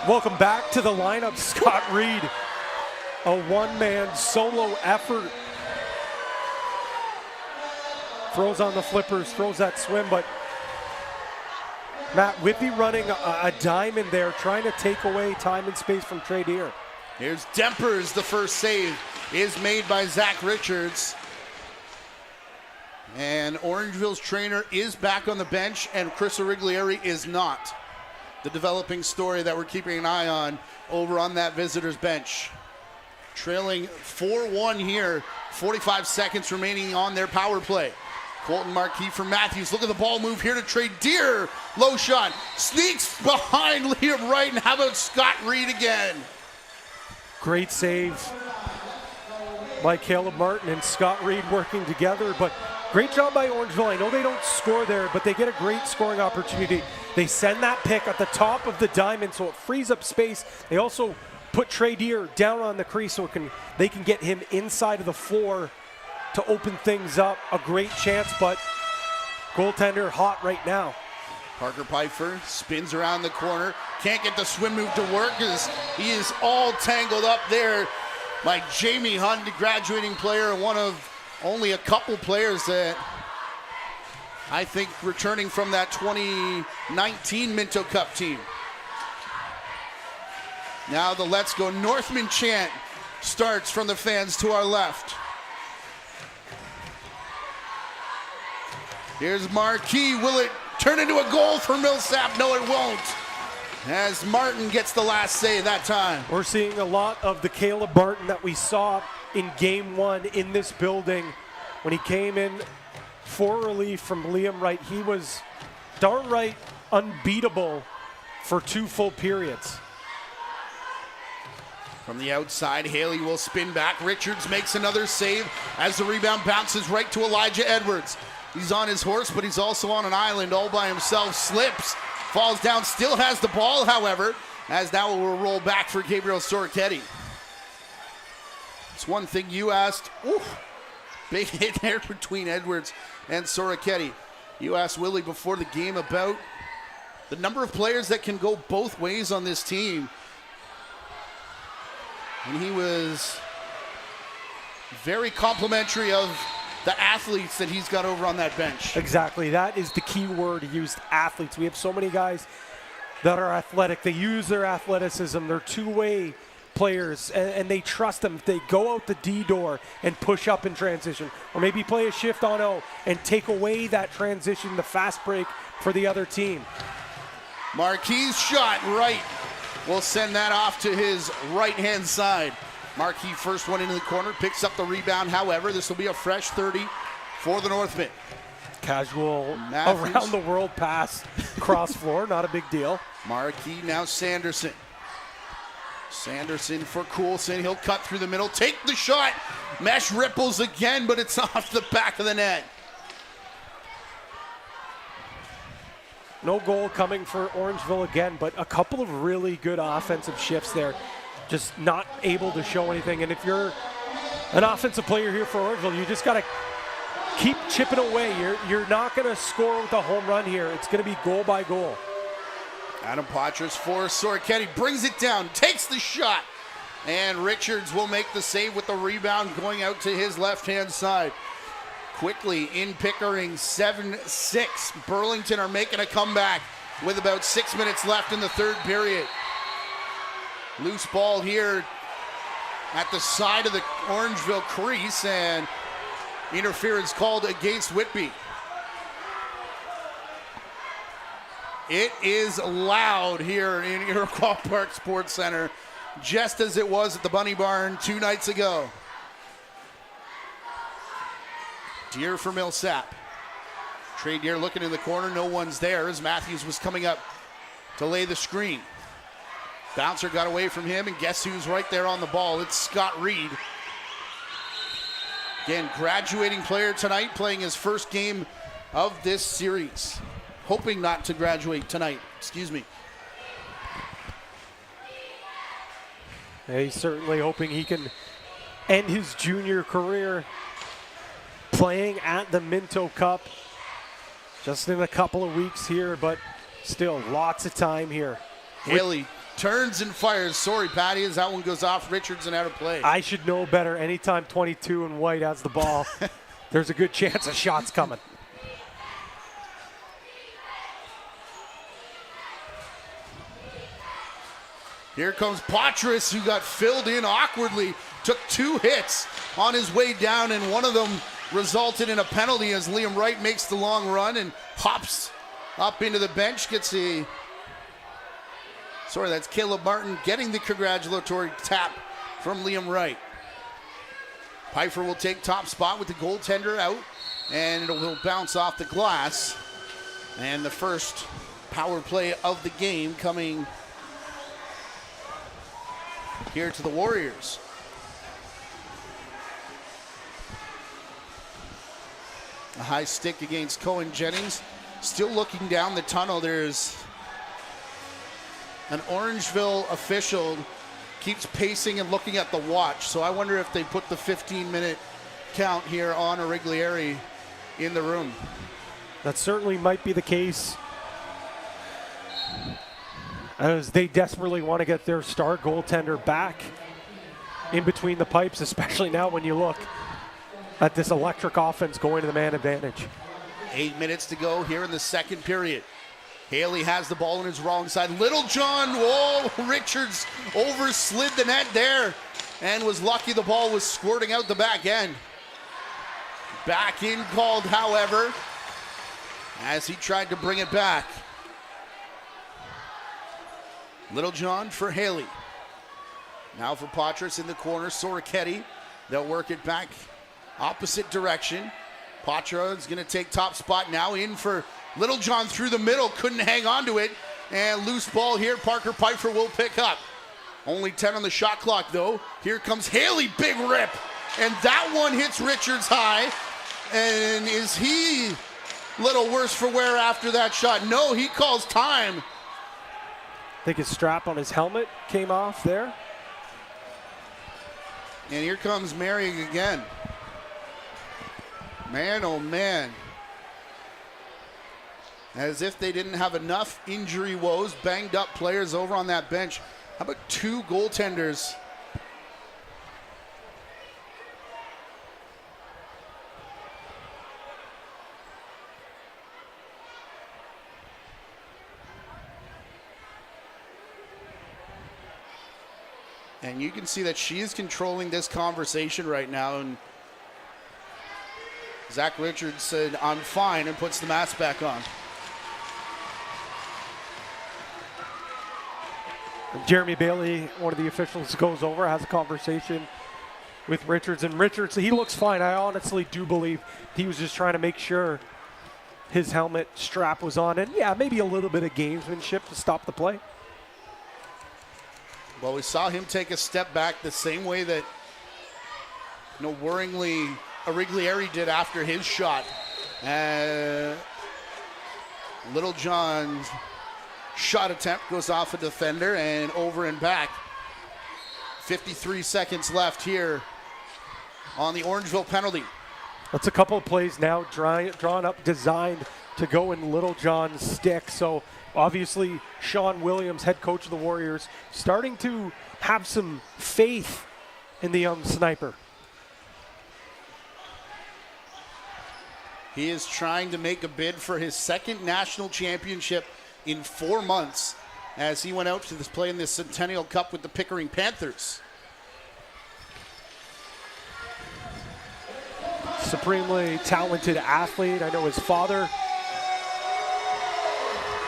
Welcome back to the lineup, Scott Reed. A one-man solo effort. Throws on the flippers, throws that swim, but Matt, Whitby running a diamond there, trying to take away time and space from Trey Deer.
Here's Dempers. The first save is made by Zach Richards. And Orangeville's trainer is back on the bench, and Chris Origlieri is not. The developing story that we're keeping an eye on over on that visitors bench. Trailing 4-1 here, 45 seconds remaining on their power play. Colton Marquis for Matthews. Look at the ball move here to Trey Deer. Low shot. Sneaks behind Liam Wright. And how about Scott Reed again?
Great save by Caleb Martin and Scott Reed working together. But great job by Orangeville. I know they don't score there, but they get a great scoring opportunity. They send that pick at the top of the diamond, so it frees up space. They also put Trey Deer down on the crease so they can get him inside of the floor to open things up. A great chance, but goaltender hot right now.
Parker Pfeiffer spins around the corner. Can't get the swim move to work as he is all tangled up there by Jamie Hunt, the graduating player, one of only a couple players that I think returning from that 2019 Minto Cup team. Now the Let's Go Northmen chant starts from the fans to our left. Here's Marquis. Will it turn into a goal for Millsap? No, it won't. As Martin gets the last save that time.
We're seeing a lot of the Caleb Martin that we saw in game 1 in this building. When he came in for relief from Liam Wright, he was darn right unbeatable for 2 full periods.
From the outside, Haley will spin back. Richards makes another save as the rebound bounces right to Elijah Edwards. He's on his horse, but he's also on an island all by himself. Slips, falls down, still has the ball, however, as now it will roll back for Gabriel Soroketti. It's one thing you asked. Ooh, big hit there between Edwards and Soroketti. You asked Willie before the game about the number of players that can go both ways on this team. And he was very complimentary of the athletes that he's got over on that bench.
Exactly. That is the key word. He used athletes. We have so many guys that are athletic. They use their athleticism. They're two-way players, and they trust them. If they go out the D door and push up in transition, or maybe play a shift on O and take away that transition, the fast break for the other team.
Marquis' shot right will send that off to his right-hand side. Marquis first one into the corner, picks up the rebound. However, this will be a fresh 30 for the Northmen.
Casual
Matthews.
Around the world pass, cross floor, not a big deal.
Marquis, now Sanderson. Sanderson for Coulson. He'll cut through the middle, take the shot. Mesh ripples again, but it's off the back of the net.
No goal coming for Orangeville again, but a couple of really good offensive shifts there. Just not able to show anything. And if you're an offensive player here for Orangeville, you just got to keep chipping away. You're not going to score with a home run here. It's going to be goal by goal.
Adam Patras for Soroketti, brings it down, takes the shot, and Richards will make the save with the rebound going out to his left-hand side. Quickly in Pickering, 7-6. Burlington are making a comeback. with about 6 minutes left in the third period. Loose ball here at the side of the Orangeville crease, and interference called against Whitby. It is loud here in Iroquois Park Sports Center, just as it was at the Bunny Barn 2 nights ago. Deer for Millsap. Trey Deer looking in the corner, no one's there as Matthews was coming up to lay the screen. Bouncer got away from him, and guess who's right there on the ball? It's Scott Reed. Again, graduating player tonight, playing his first game of this series. Hoping not to graduate tonight, excuse me.
Yeah, he's certainly hoping he can end his junior career playing at the Minto Cup just in a couple of weeks here, but still lots of time here.
Haley turns and fires. Sorry, Patty, as that one goes off Richardson out of play.
I should know better. Anytime 22 and White has the ball, there's a good chance a shot's coming.
Here comes Patras, who got filled in awkwardly, took 2 hits on his way down, and one of them resulted in a penalty as Liam Wright makes the long run and hops up into the bench, gets a... Sorry, that's Caleb Martin getting the congratulatory tap from Liam Wright. Pfeiffer will take top spot with the goaltender out, and it will bounce off the glass. And the first power play of the game coming here to the Warriors. A high stick against Cohen Jennings. Still looking down the tunnel. There's an Orangeville official keeps pacing and looking at the watch. So I wonder if they put the 15-minute count here on Origlieri in the room.
That certainly might be the case, as they desperately want to get their star goaltender back in between the pipes, especially now when you look at this electric offense going to the man advantage.
8 minutes to go here in the second period. Haley has the ball on his wrong side. Little John, whoa, Richards overslid the net there and was lucky the ball was squirting out the back end. Back in called, however, as he tried to bring it back. Little John for Haley. Now for Patras in the corner, Soroketti. They'll work it back opposite direction. Patra is going to take top spot now, in for Little John through the middle, couldn't hang on to it, and loose ball here, Parker Pfeiffer will pick up. Only 10 on the shot clock though. Here comes Haley, big rip, and that one hits Richards high, and is he a little worse for wear after that shot? No, he calls time.
I think his strap on his helmet came off there.
And here comes Merrick again. Man, oh man. As if they didn't have enough injury woes, banged up players over on that bench. How about 2 goaltenders? And you can see that she is controlling this conversation right now. And Zach Richards said, "I'm fine," and puts the mask back on.
Jeremy Bailey, one of the officials, goes over, has a conversation with Richards. And Richards, he looks fine. I honestly do believe he was just trying to make sure his helmet strap was on. And yeah, maybe a little bit of gamesmanship to stop the play.
Well, we saw him take a step back the same way that, worryingly, Origlieri did after his shot. Little John's shot attempt goes off a defender and over and back. 53 seconds left here on the Orangeville penalty.
That's a couple of plays now drawn up, designed to go in Little John's stick. So obviously Sean Williams, head coach of the Warriors, starting to have some faith in the young sniper. He
is trying to make a bid for his second national championship in 4 months as he went out to play in this Centennial Cup with the Pickering Panthers.
Supremely talented athlete. I know his father.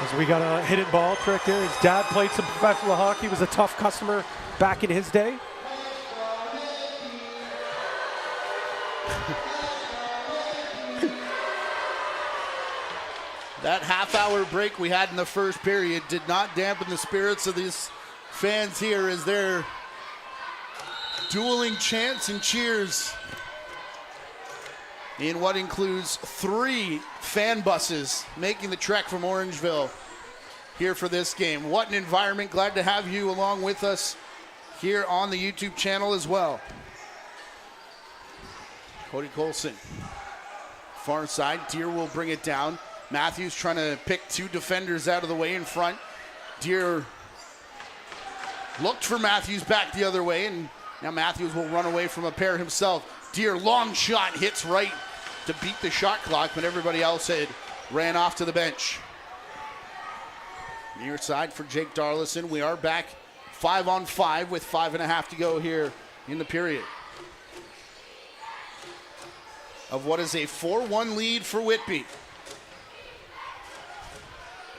As we got a hidden ball trick here. His dad played some professional hockey, was a tough customer back in his day.
That half-hour break we had in the first period did not dampen the spirits of these fans here as they're dueling chants and cheers in what includes 3 fan buses making the trek from Orangeville here for this game. What an environment. Glad to have you along with us here on the YouTube channel as well. Cody Colson, far side. Deer will bring it down. Matthews trying to pick 2 defenders out of the way in front. Deer looked for Matthews back the other way, and now Matthews will run away from a pair himself. Deer, long shot, hits right to beat the shot clock, but everybody else had ran off to the bench. Near side for Jake Darlison. We are back 5-on-5 with 5.5 to go here in the period. Of what is a 4-1 lead for Whitby.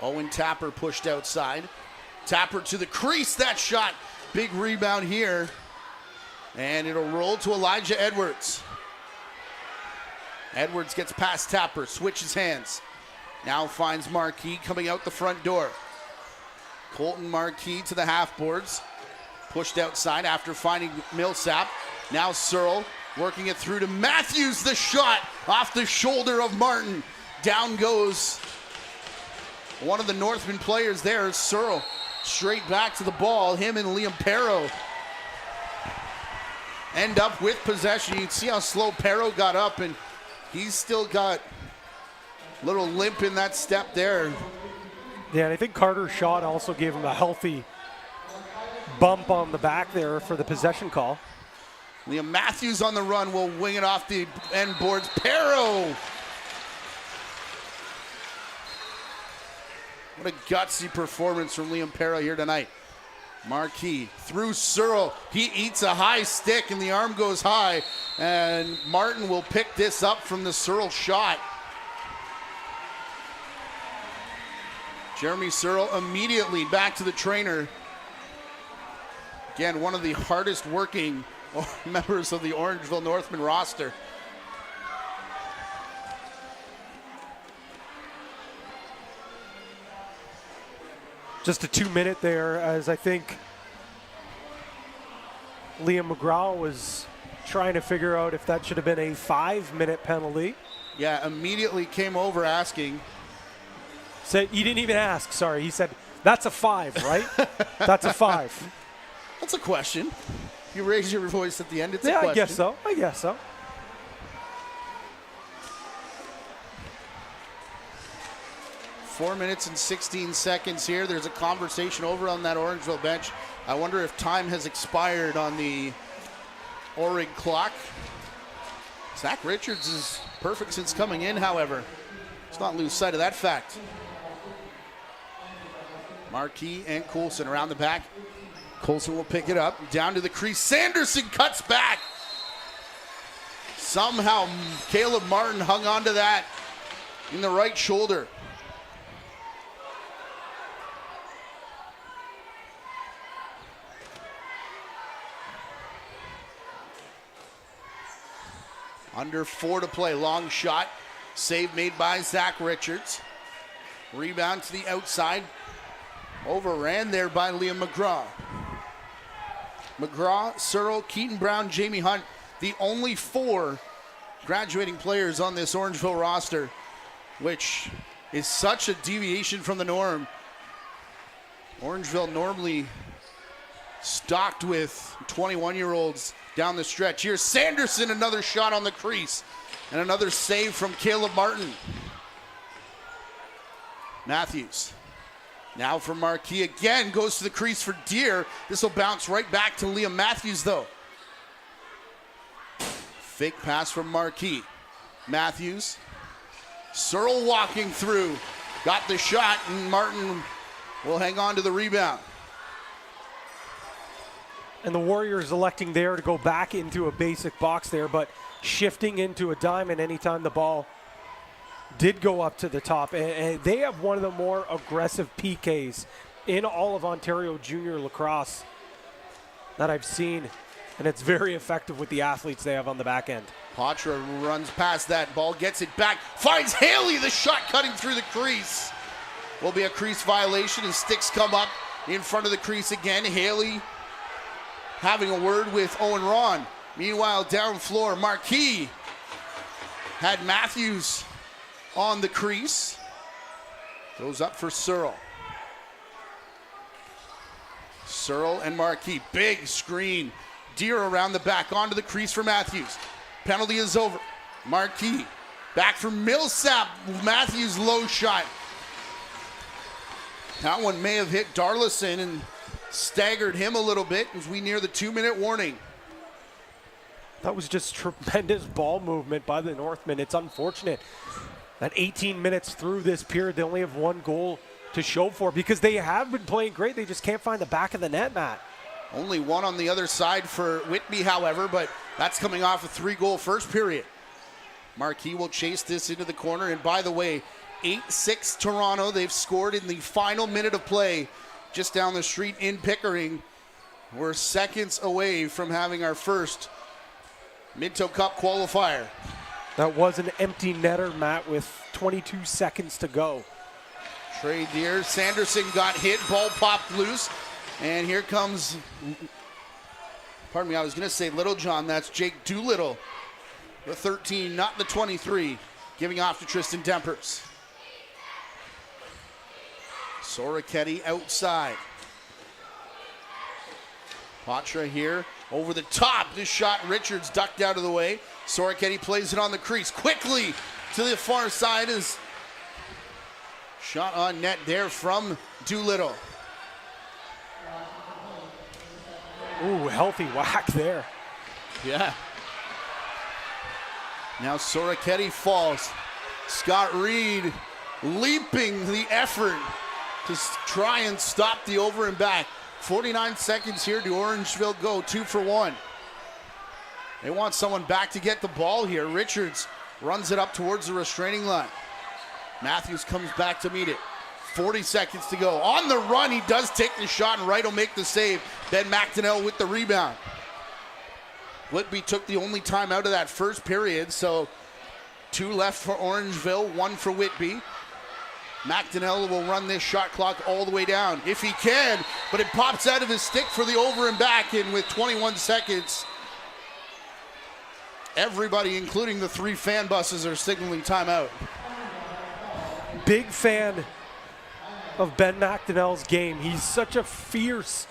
Owen Tapper pushed outside. Tapper to the crease, that shot. Big rebound here. And it'll roll to Elijah Edwards. Edwards gets past Tapper, switches hands. Now finds Marquis coming out the front door. Colton Marquis to the half boards. Pushed outside after finding Millsap. Now Searle working it through to Matthews. The shot off the shoulder of Martin. Down goes one of the Northman players there, Searle. Straight back to the ball. Him and Liam Perro end up with possession. You can see how slow Perro got up, and he's still got a little limp in that step there.
Yeah, and I think Carter's shot also gave him a healthy bump on the back there for the possession call.
Liam Matthews on the run will wing it off the end boards. Perro! What a gutsy performance from Liam Perro here tonight. Marquis through Searle. He eats a high stick and the arm goes high. And Martin will pick this up from the Searle shot. Jeremy Searle immediately back to the trainer. Again, one of the hardest working members of the Orangeville Northmen roster.
Just a 2-minute there, as I think Liam McGraw was trying to figure out if that should have been a 5-minute penalty.
Yeah, immediately came over asking.
Said, he didn't even ask, sorry. He said, that's a 5, right? That's a 5.
That's a question. You raise your voice at the end, it's a
Yeah,
question.
I guess so.
4 minutes and 16 seconds here. There's a conversation over on that Orangeville bench. I wonder if time has expired on the Orig clock. Zach Richards is perfect since coming in, however. Let's not lose sight of that fact. Marquis and Coulson around the back. Coulson will pick it up. Down to the crease. Sanderson cuts back. Somehow Caleb Martin hung on to that in the right shoulder. Under 4 to play. Long shot. Save made by Zach Richards. Rebound to the outside. Overran there by Liam McGraw. McGraw, Searle, Keaton Brown, Jamie Hunt. The only 4 graduating players on this Orangeville roster, which is such a deviation from the norm. Orangeville normally stocked with 21-year-olds down the stretch. Here's Sanderson, another shot on the crease. And another save from Caleb Martin. Matthews. Now for Marquis again, goes to the crease for Deer. This will bounce right back to Liam Matthews though. Fake pass from Marquis. Matthews. Searle walking through. got the shot, and Martin will hang on to the rebound.
And the Warriors electing there to go back into a basic box there, but shifting into a diamond anytime the ball did go up to the top. And they have one of the more aggressive PKs in all of Ontario junior lacrosse that I've seen. And it's very effective with the athletes they have on the back end.
Patra runs past that ball, gets it back, finds Haley, the shot cutting through the crease. Will be a crease violation as sticks come up in front of the crease again. Haley having a word with Owen Ron. Meanwhile, down floor, Marquis had Matthews on the crease. Goes up for Searle. Searle and Marquis, big screen. Deer around the back, onto the crease for Matthews. Penalty is over. Marquis, back for Millsap. Matthews, low shot. That one may have hit Darlison and staggered him a little bit as we near the 2-minute warning.
That was just tremendous ball movement by the Northmen. It's unfortunate that 18 minutes through this period, they only have one goal to show for because they have been playing great. They just can't find the back of the net, Matt.
Only one on the other side for Whitby, however, but that's coming off a 3-goal first period. Marquis will chase this into the corner, and by the way, 8-6 Toronto. They've scored in the final minute of play just down the street in Pickering. We're seconds away from having our first Minto Cup qualifier.
That was an empty netter, Matt, with 22 seconds to go.
Trey Deer, Sanderson got hit, ball popped loose, and here comes, pardon me, I was going to say Little John, that's Jake Doolittle, the 13, not the 23, giving off to Tristan Dempers. Soroketti outside. Patra here over the top. This shot, Richards ducked out of the way. Soroketti plays it on the crease quickly to the far side. Is shot on net there from Doolittle.
Ooh, healthy whack there.
Yeah. Now Soroketti falls. Scott Reed leaping the effort to try and stop the over and back. 49 seconds here to Orangeville go, 2 for 1. They want someone back to get the ball here. Richards runs it up towards the restraining line. Matthews comes back to meet it. 40 seconds to go. On the run, he does take the shot, and Wright will make the save. Ben McDonnell with the rebound. Whitby took the only time out of that first period, so 2 left for Orangeville, 1 for Whitby. McDonnell will run this shot clock all the way down, if he can, but it pops out of his stick for the over and back, and with 21 seconds, everybody, including the 3 fan buses, are signaling timeout.
Big fan of Ben McDonnell's game. He's such a fierce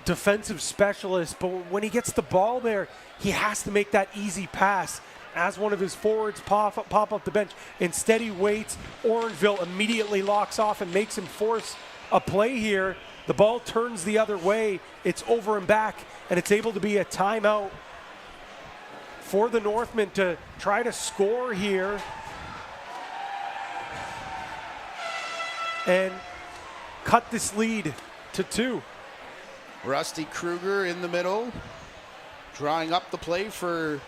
defensive specialist, but when he gets the ball there, he has to make that easy pass. As one of his forwards pop up the bench. Instead, he waits. Orangeville immediately locks off and makes him force a play here. The ball turns the other way. It's over and back, and it's able to be a timeout for the Northmen to try to score here and cut this lead to 2.
Rusty Kruger in the middle, drawing up the play for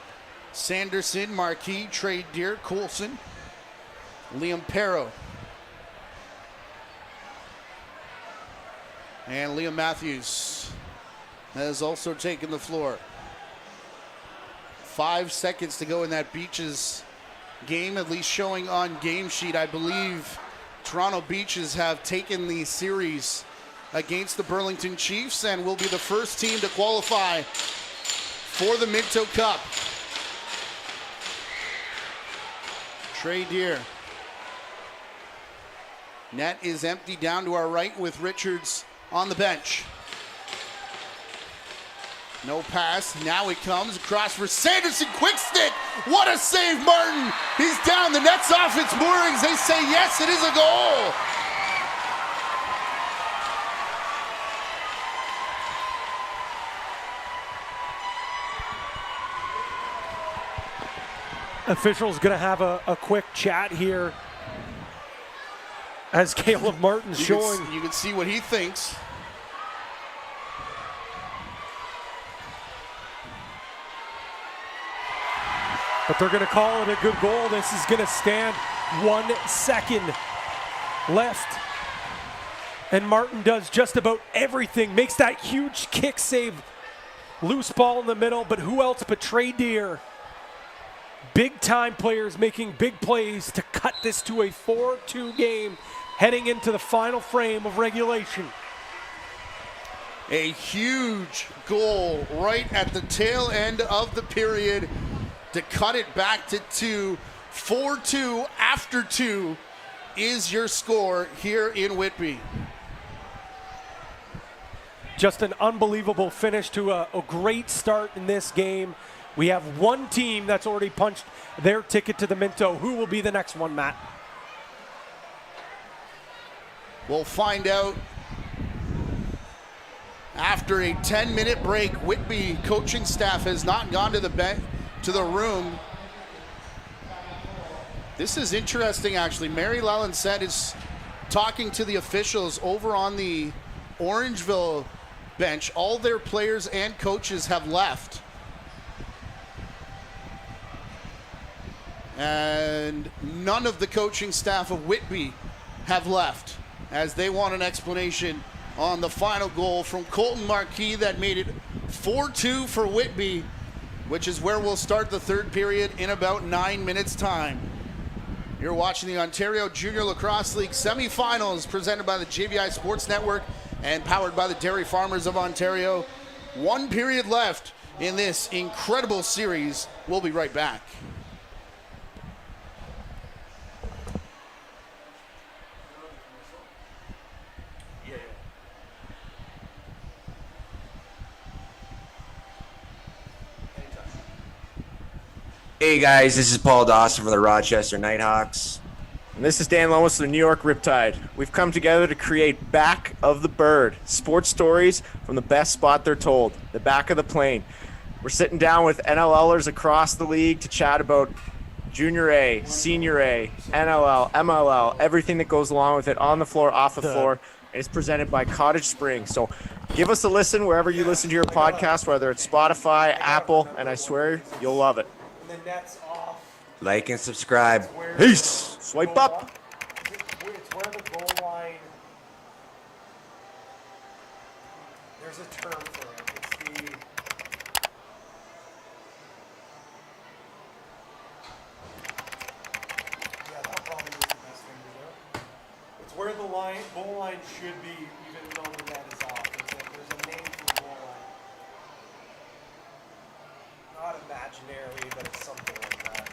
Sanderson, Marquis, Trey Deer, Coulson, Liam Perro, and Liam Matthews has also taken the floor. 5 seconds to go in that Beaches game, at least showing on game sheet. I believe Toronto Beaches have taken the series against the Burlington Chiefs and will be the first team to qualify for the Minto Cup. Trey Deer. Net is empty down to our right with Richards on the bench. No pass. Now it comes across for Sanderson. Quick stick. What a save, Martin. He's down. The net's off its moorings. They say yes, it is a goal.
Officials going to have a quick chat here as Caleb Martin's showing.
You can see what he thinks.
But they're going to call it a good goal. This is going to stand. 1 second left. And Martin does just about everything. Makes that huge kick save. Loose ball in the middle, but who else but Trey Deer? Big time players making big plays to cut this to a 4-2 game heading into the final frame of regulation.
A huge goal right at the tail end of the period to cut it back to 2. 4-2 after 2 is your score here in Whitby.
Just an unbelievable finish to a great start in this game. We have one team that's already punched their ticket to the Minto. Who will be the next one, Matt?
We'll find out after a 10-minute break. Whitby coaching staff has not gone to the room. This is interesting, actually. Mary Lalancette is talking to the officials over on the Orangeville bench. All their players and coaches have left. And none of the coaching staff of Whitby have left, as they want an explanation on the final goal from Colton Marquis that made it 4-2 for Whitby, which is where we'll start the third period in about 9 minutes' time. You're watching the Ontario Junior Lacrosse League semifinals presented by the JVI Sports Network and powered by the Dairy Farmers of Ontario. 1 period left in this incredible series. We'll be right back.
Hey guys, this is Paul Dawson from the Rochester Nighthawks.
And this is Dan Lomas of the New York Riptide. We've come together to create Back of the Bird, sports stories from the best spot they're told, the back of the plane. We're sitting down with NLLers across the league to chat about Junior A, Senior A, NLL, MLL, everything that goes along with it, on the floor, off the floor. And it's presented by Cottage Springs. So give us a listen wherever you listen to your podcast, whether it's Spotify, Apple, and I swear you'll love it.
The net's off.
Like and subscribe.
Peace. Swipe up.
It's where the goal line. There's a term for it. It's the. Yeah, that probably is the best thing to do. It's where the goal line should be, even though the net is off. There's a name for the goal line. Not imaginary, but it's something like that.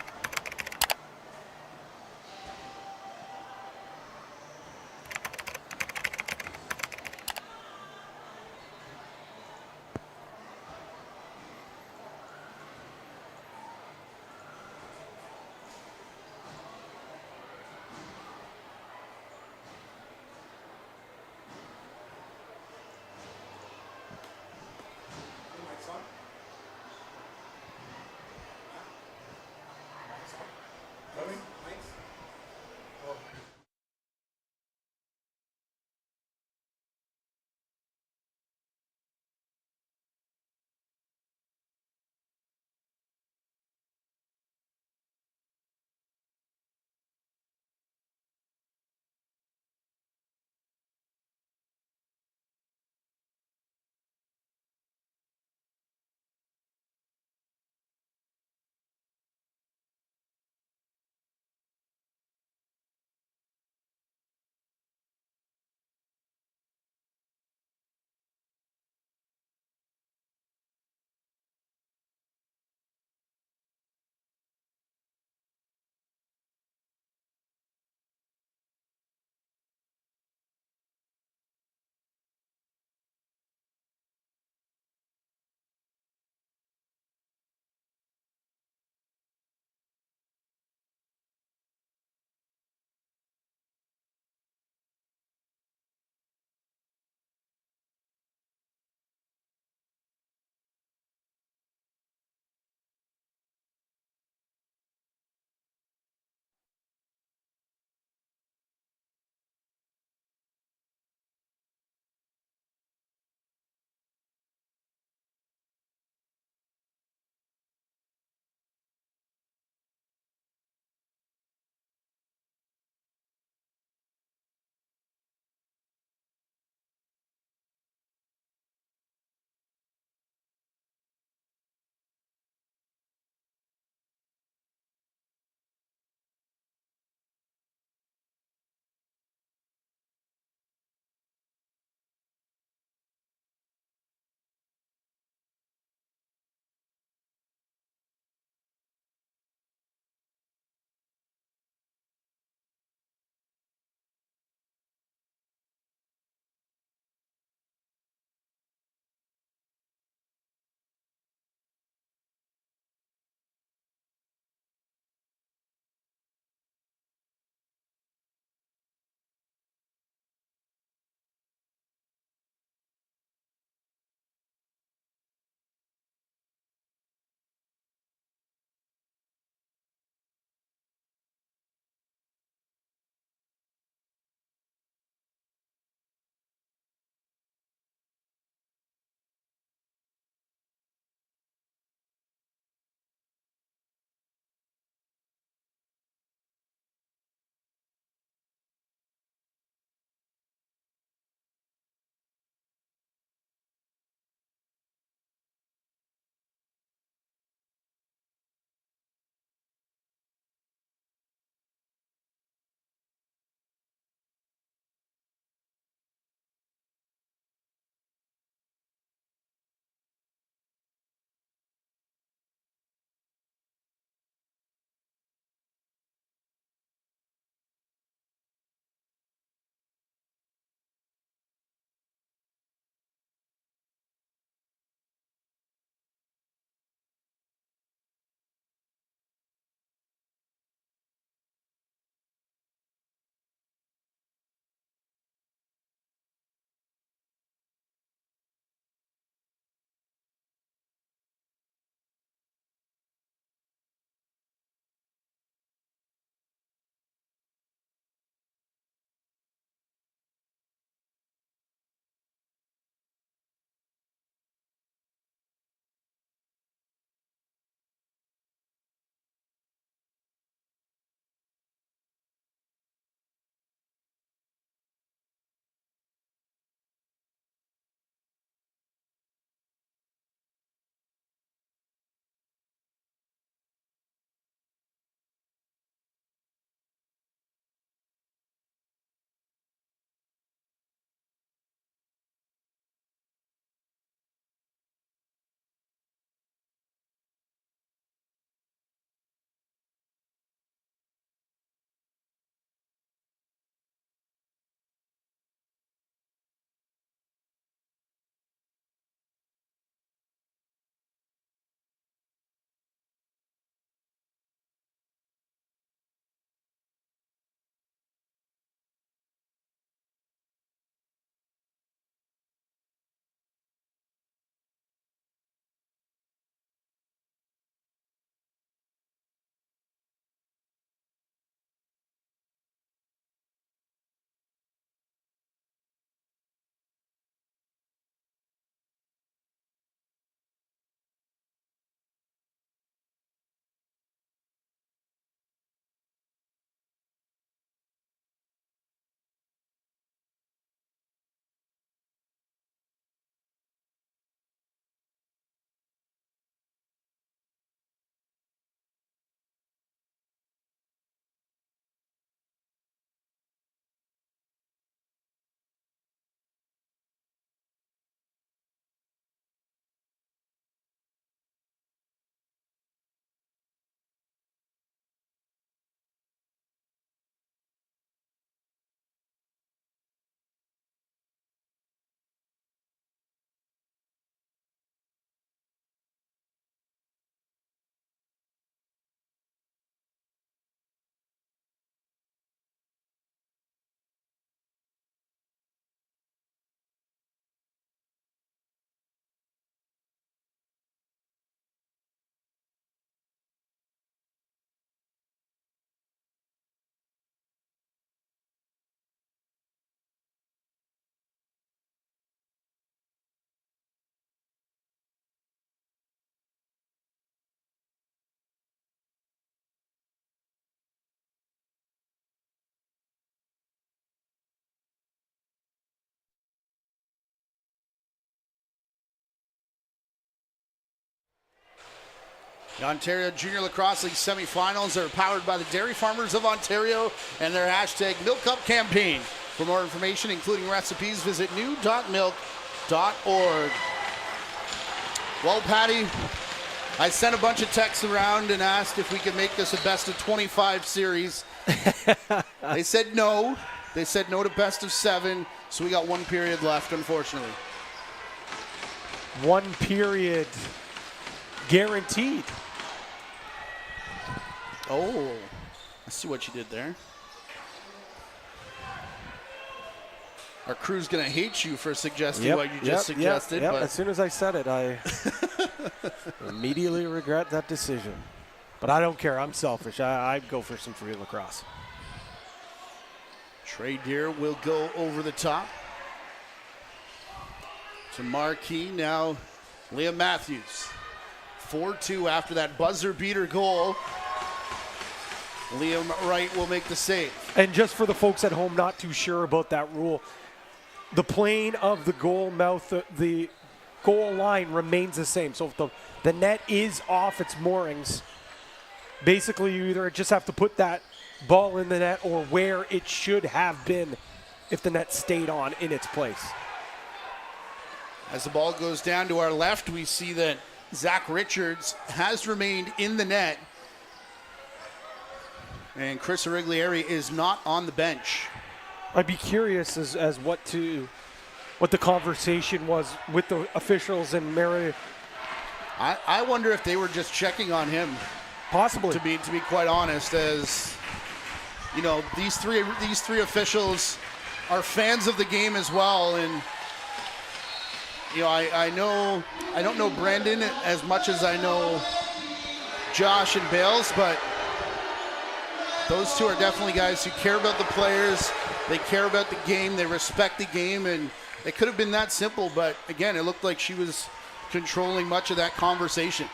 The Ontario Junior Lacrosse League semifinals are powered by the Dairy Farmers of Ontario and their hashtag Milk Up campaign. For more information, including recipes, visit new.milk.org. Well, Patty, I sent a bunch of texts around and asked if we could make this a best of 25 series. They said no. They said no to best of 7, so we got 1 period left, unfortunately.
1 period guaranteed.
Oh, I see what you did there. Our crew's going to hate you for suggesting what you just suggested.
Yep.
But
As soon as I said it, I immediately regret that decision. But I don't care. I'm selfish. I'd go for some free lacrosse.
Trey Deer will go over the top to Marquis. Now Liam Matthews. 4-2 after that buzzer beater goal. Liam Wright will make the save.
And just for the folks at home not too sure about that rule, the plane of the goal mouth, the goal line remains the same. So if the net is off its moorings, basically you either just have to put that ball in the net or where it should have been if the net stayed on in its place.
As the ball goes down to our left, we see that Zach Richards has remained in the net. And Chris Origlieri is not on the bench.
I'd be curious as what the conversation was with the officials and Mary.
I wonder if they were just checking on him.
Possibly.
To be quite honest, as you know, these three officials are fans of the game as well, and you know, I don't know Brandon as much as I know Josh and Bales, but those two are definitely guys who care about the players. They care about the game. They respect the game, and it could have been that simple. But again, it looked like she was controlling much of that conversation.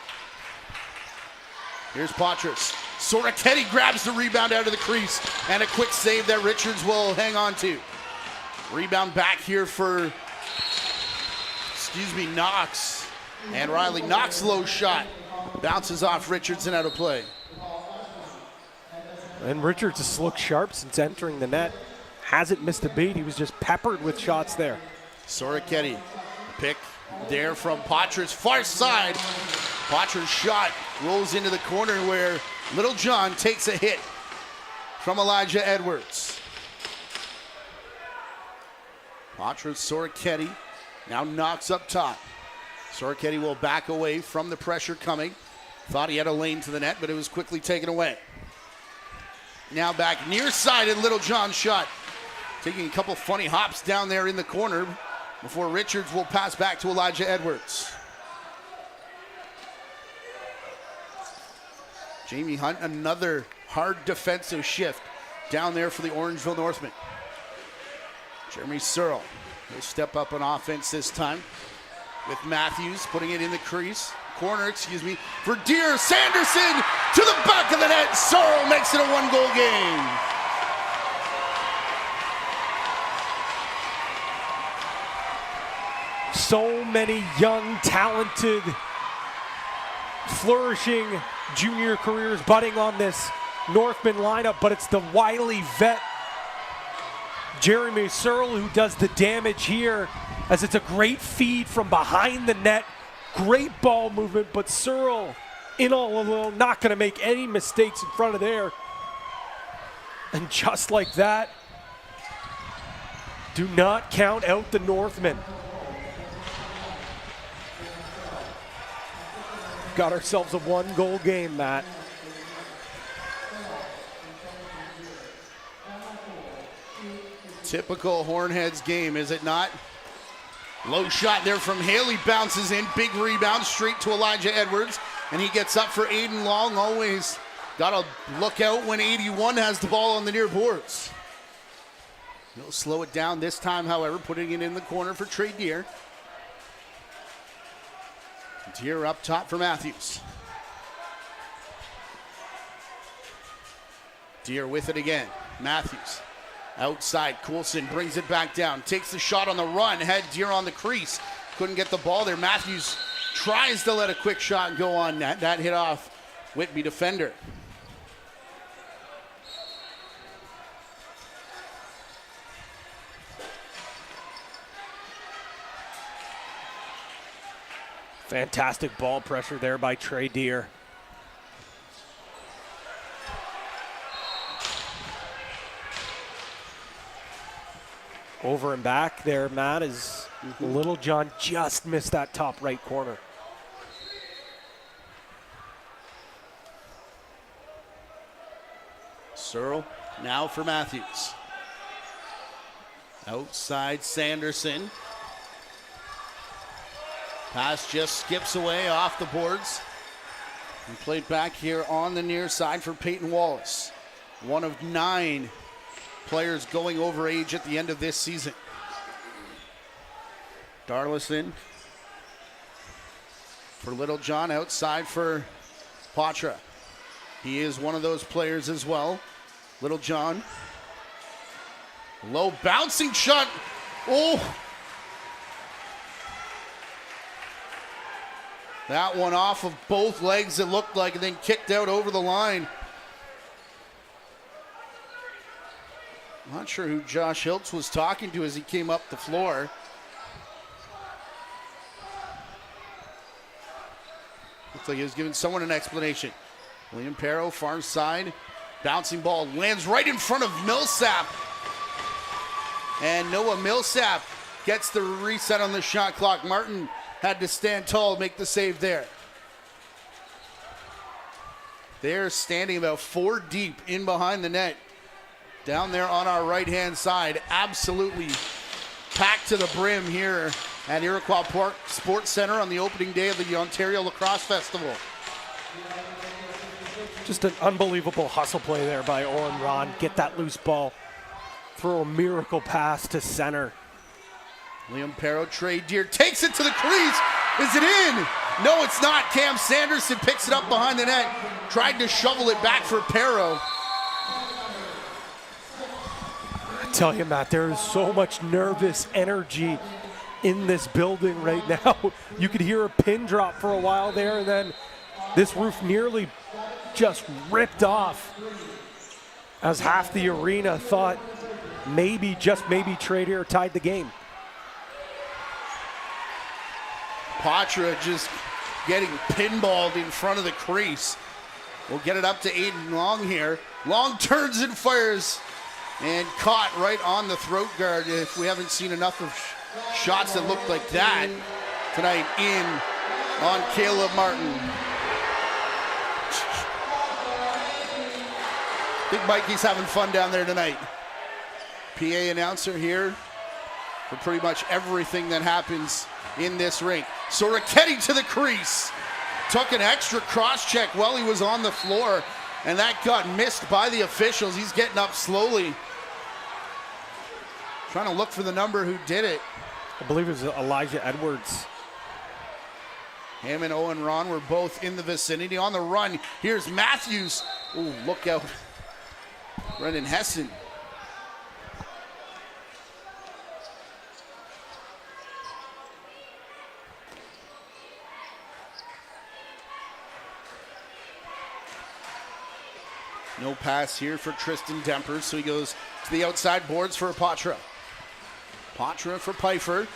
Here's Patras. Soracchetti grabs the rebound out of the crease, and a quick save that Richards will hang on to. Rebound back here for, Knox. And Riley Knox, low shot. Bounces off Richards and out of play.
And Richards has looked sharp since entering the net. Hasn't missed a beat. He was just peppered with shots there.
Soracchetti, pick there from Patras, far side. Patras' shot rolls into the corner where Little John takes a hit from Elijah Edwards. Patras, Soracchetti now knocks up top. Soracchetti will back away from the pressure coming. Thought he had a lane to the net, but it was quickly taken away. Now back near side, and Little John's shot. Taking a couple funny hops down there in the corner before Richards will pass back to Elijah Edwards. Jamie Hunt, another hard defensive shift down there for the Orangeville Northmen. Jeremy Searle will step up on offense this time with Matthews putting it in the corner, for Deer. Sanderson to the back of the net. Searle makes it a 1-goal game.
So many young, talented, flourishing junior careers budding on this Northman lineup, but it's the wily vet Jeremy Searle who does the damage here, as it's a great feed from behind the net. Great ball movement, but Searle in all alone, not going to make any mistakes in front of there. And just like that, do not count out the Northmen. Got ourselves a 1-goal game, Matt.
Typical Hornheads game, is it not? Low shot there from Haley, bounces in, big rebound straight to Elijah Edwards, and he gets up for Aiden Long. Always got to look out when 81 has the ball on the near boards. He'll slow it down this time, however, putting it in the corner for Trey Deer. Deer up top for Matthews. Deer with it again. Matthews outside. Coulson brings it back down. Takes the shot on the run. Had Deer on the crease. Couldn't get the ball there. Matthews tries to let a quick shot go on net. That hit off Whitby defender.
Fantastic ball pressure there by Trey Deer. Over and back there, Matt, is Little John just missed that top right corner.
Searle now for Matthews. Outside Sanderson. Pass just skips away off the boards. And played back here on the near side for Peyton Wallace. One of 9 players going over age at the end of this season. Darlison for Little John, outside for Patra. He is one of those players as well. Little John. Low bouncing shot. Oh! That one off of both legs, it looked like, and then kicked out over the line. Not sure who Josh Hiltz was talking to as he came up the floor. Looks like he was giving someone an explanation. William Perro, far side. Bouncing ball lands right in front of Millsap. And Noah Millsap gets the reset on the shot clock. Martin had to stand tall, make the save there. They're standing about 4 deep in behind the net. Down there on our right-hand side, absolutely packed to the brim here at Iroquois Sports Center on the opening day of the Ontario Lacrosse Festival.
Just an unbelievable hustle play there by Owen Ron. Get that loose ball. Throw a miracle pass to center.
Liam Perro, Trey Deer takes it to the crease. Is it in? No, it's not. Cam Sanderson picks it up behind the net. Tried to shovel it back for Perro.
I tell you, Matt, there is so much nervous energy in this building right now. You could hear a pin drop for a while there, and then this roof nearly just ripped off as half the arena thought maybe, just maybe, Trey Deer tied the game.
Patra just getting pinballed in front of the crease. We'll get it up to Aiden Long here. Long turns and fires and caught right on the throat guard. If we haven't seen enough of shots that look like that tonight in on Caleb Martin. Big Mikey's having fun down there tonight. PA announcer here for pretty much everything that happens in this rink. So Ricchetti to the crease. Took an extra cross check while he was on the floor, and that got missed by the officials. He's getting up slowly. Trying to look for the number who did it.
I believe it was Elijah Edwards.
Him and Owen Ron were both in the vicinity. On the run, here's Matthews. Ooh, look out. Brendan Hessen. No pass here for Tristan Demper, so he goes to the outside boards for Patra. Patra for Pfeiffer.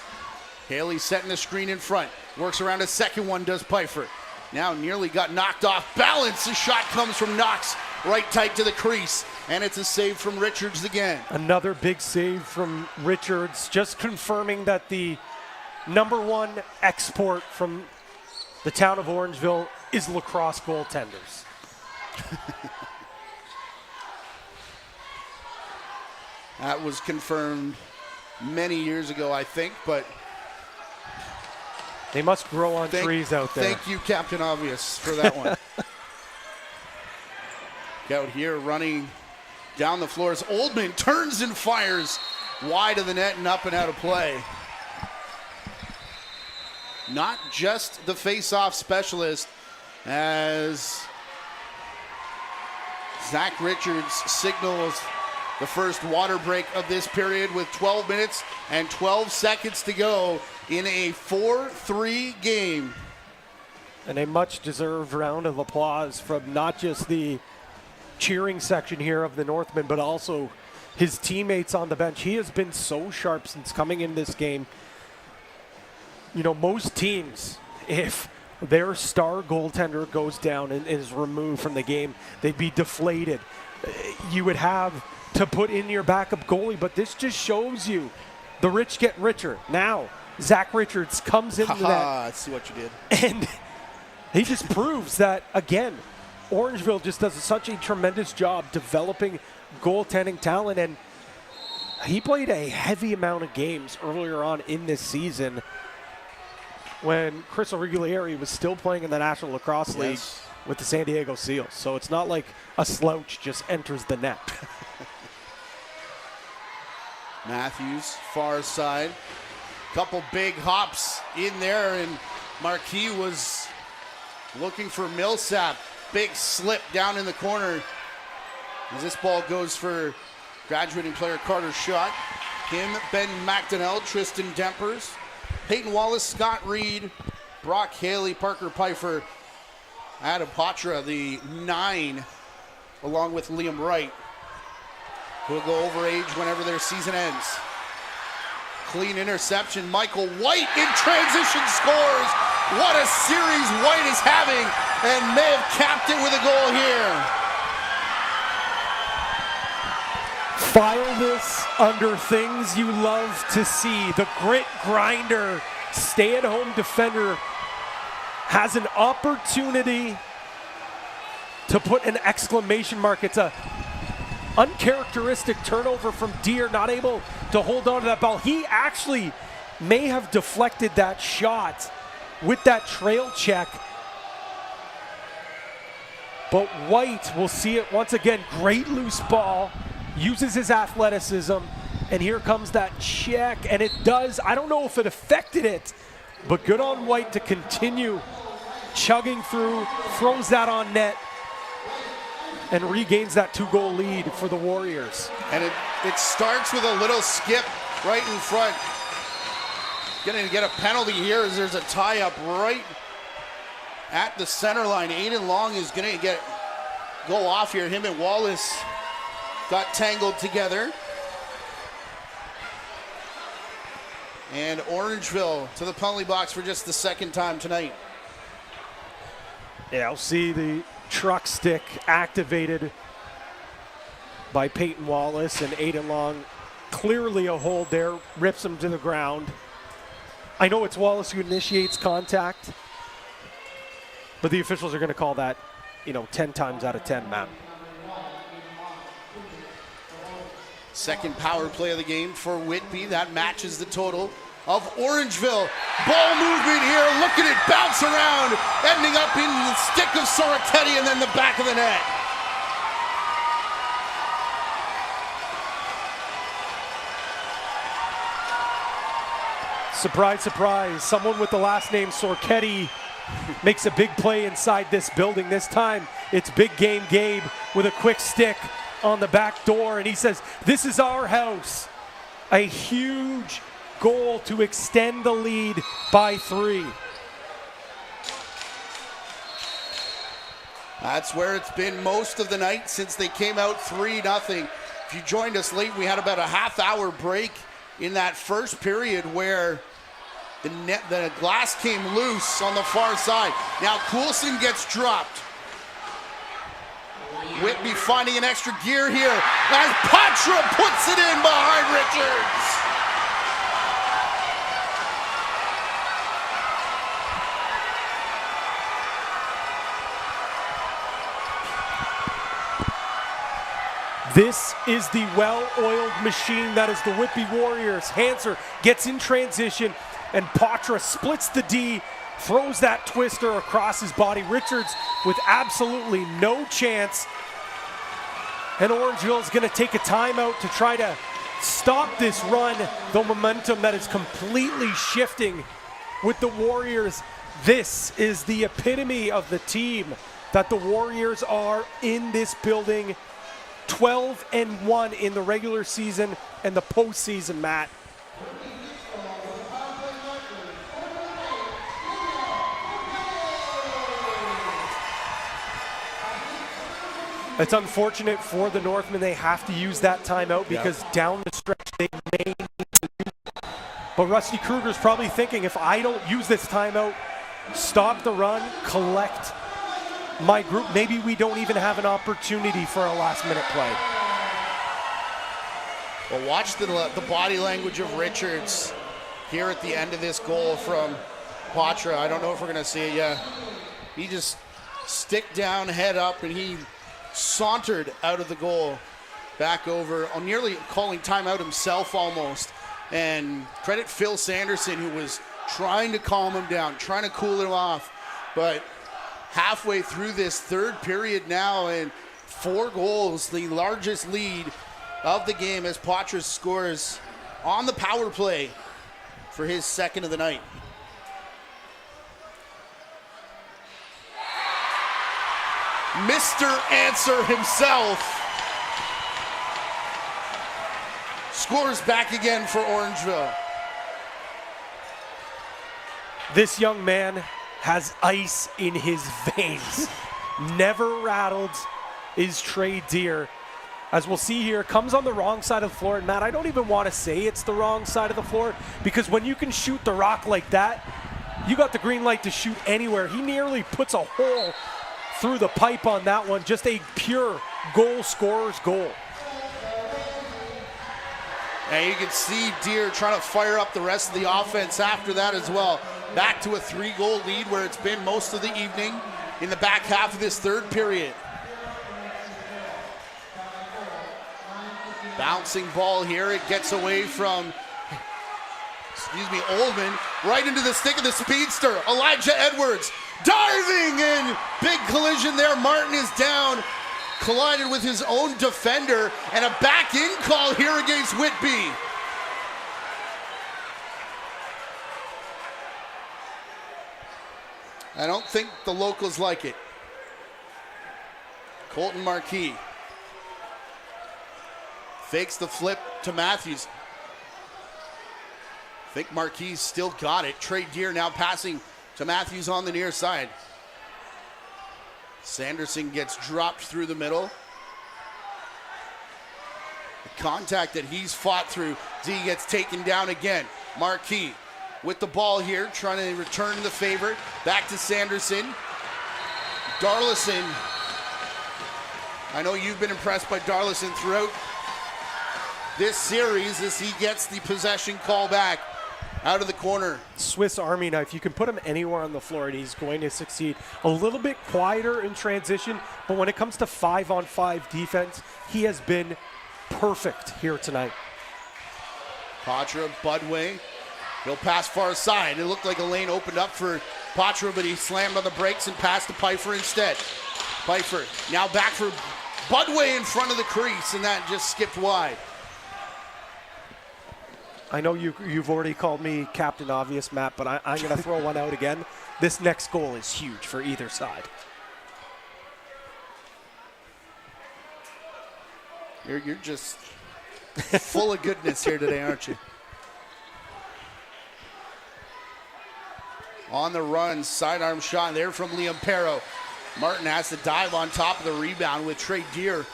Haley setting the screen in front. Works around a second one, does Pfeiffer. Now nearly got knocked off balance. The shot comes from Knox, right tight to the crease. And it's a save from Richards again.
Another big save from Richards, just confirming that the #1 export from the town of Orangeville is lacrosse goaltenders.
That was confirmed many years ago, I think, but
they must grow on trees out there.
Thank you, Captain Obvious, for that one. Out here running down the floor as Oldman turns and fires wide of the net and up and out of play. Not just the face-off specialist, as Zach Richards signals the first water break of this period with 12 minutes and 12 seconds to go in a 4-3 game.
And a much-deserved round of applause from not just the cheering section here of the Northmen, but also his teammates on the bench. He has been so sharp since coming in this game. You know, most teams, if their star goaltender goes down and is removed from the game, they'd be deflated. You would have to put in your backup goalie, but this just shows you the rich get richer. Now, Zach Richards comes into that.
I see what you did.
And he just proves that, again, Orangeville just does such a tremendous job developing goaltending talent. And he played a heavy amount of games earlier on in this season when Chris O'Reilly was still playing in the National Lacrosse League with the San Diego Seals. So it's not like a slouch just enters the net.
Matthews, far side. Couple big hops in there, and Marquis was looking for Millsap. Big slip down in the corner as this ball goes for graduating player Carter Schott. Him, Ben McDonnell, Tristan Dempers, Peyton Wallace, Scott Reed, Brock Haley, Parker Pfeiffer, Adam Patra, the 9, along with Liam Wright, who will go over age whenever their season ends. Clean interception. Michael White in transition scores. What a series White is having, and may have capped it with a goal here.
File this under things you love to see. The grit grinder, stay-at-home defender has an opportunity to put an exclamation mark. It's a uncharacteristic turnover from Deere, not able to hold on to that ball. He actually may have deflected that shot with that trail check. But White will see it once again. Great loose ball, uses his athleticism, and here comes that check, and it does. I don't know if it affected it, but good on White to continue chugging through, throws that on net, and regains that 2-goal lead for the Warriors.
And it starts with a little skip right in front. Going to get a penalty here as there's a tie-up right at the center line. Aiden Long is going to go off here. Him and Wallace got tangled together. And Orangeville to the penalty box for just the second time tonight.
Yeah, I'll see the truck stick activated by Peyton Wallace, and Aiden Long, clearly a hold there, rips him to the ground. I know it's Wallace who initiates contact, but the officials are going to call that, 10 times out of 10, Matt.
Second power play of the game for Whitby. That matches the total of Orangeville. Ball movement here. Look at it bounce around, ending up in the stick of Soroketti and then the back of the net.
Surprise, surprise. Someone with the last name Soroketti makes a big play inside this building. This time, it's Big Game Gabe with a quick stick on the back door, and he says, "This is our house." A huge goal to extend the lead by 3.
That's where it's been most of the night since they came out 3-0. If you joined us late, we had about a half-hour break in that first period where the glass came loose on the far side. Now Coulson gets dropped. Whitby finding an extra gear here as Patra puts it in behind Richards.
This is the well-oiled machine that is the Whitby Warriors. Hanser gets in transition, and Patra splits the D, throws that twister across his body. Richards with absolutely no chance. And Orangeville is going to take a timeout to try to stop this run, the momentum that is completely shifting with the Warriors. This is the epitome of the team that the Warriors are in this building. 12-1 in the regular season and the postseason, Matt. It's unfortunate for the Northmen. They have to use that timeout because down the stretch they may need to use it. But Rusty Kruger's probably thinking, if I don't use this timeout, stop the run, collect my group, maybe we don't even have an opportunity for a last-minute play.
Well, watch the body language of Richards here at the end of this goal from Poitras. I don't know if we're going to see it yet. He just stick down, head up, and he sauntered out of the goal back over, nearly calling timeout himself almost. And credit Phil Sanderson, who was trying to calm him down, trying to cool him off. But halfway through this third period now, and 4 goals, the largest lead of the game as Poitras scores on the power play for his second of the night. Mr. Answer himself scores back again for Orangeville.
This young man has ice in his veins. Never rattled is Trey Deer. As we'll see here, comes on the wrong side of the floor. And Matt, I don't even want to say it's the wrong side of the floor, because when you can shoot the rock like that, you got the green light to shoot anywhere. He nearly puts a hole through the pipe on that one. Just a pure goal scorer's goal.
And you can see Deer trying to fire up the rest of the offense after that as well. Back to a 3-goal lead where it's been most of the evening in the back half of this third period. Bouncing ball here. It gets away from, Oldman, right into the stick of the speedster. Elijah Edwards diving in. Big collision there. Martin is down. Collided with his own defender. And a back-in call here against Whitby. I don't think the locals like it. Colton Marquis fakes the flip to Matthews. I think Marquis still got it. Trey Deer now passing to Matthews on the near side. Sanderson gets dropped through the middle. The contact that he's fought through, Z gets taken down again. Marquis with the ball here, trying to return the favor. Back to Sanderson. Darlison. I know you've been impressed by Darlison throughout this series as he gets the possession call back out of the corner.
Swiss Army knife. You can put him anywhere on the floor and he's going to succeed. A little bit quieter in transition, but when it comes to 5-on-5 defense, he has been perfect here tonight.
Poitras, Budway. He'll pass far side. It looked like a lane opened up for Poitras, but he slammed on the brakes and passed to Pfeiffer instead. Pfeiffer now back for Budway in front of the crease, and that just skipped wide.
I know you've already called me Captain Obvious, Matt, but I'm going to throw one out again. This next goal is huge for either side.
You're just full of goodness here today, aren't you? On the run, sidearm shot there from Liam Perro. Martin has to dive on top of the rebound with Trey Deer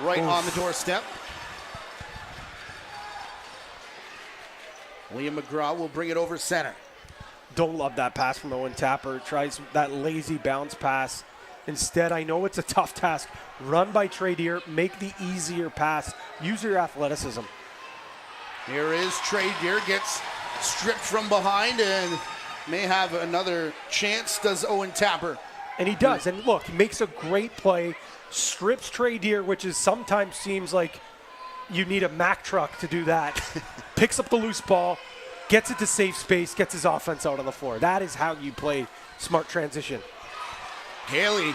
right on the doorstep. Liam McGraw will bring it over center.
Don't love that pass from Owen Tapper. Tries that lazy bounce pass. Instead, I know it's a tough task. Run by Trey Deer. Make the easier pass. Use your athleticism.
Here is Trey Deer. Gets stripped from behind and may have another chance, does Owen Tapper.
And he does. And look, he makes a great play. Strips Trey Deer, which is sometimes seems like you need a Mack truck to do that. Picks up the loose ball, gets it to safe space, gets his offense out on the floor. That is how you play smart transition.
Haley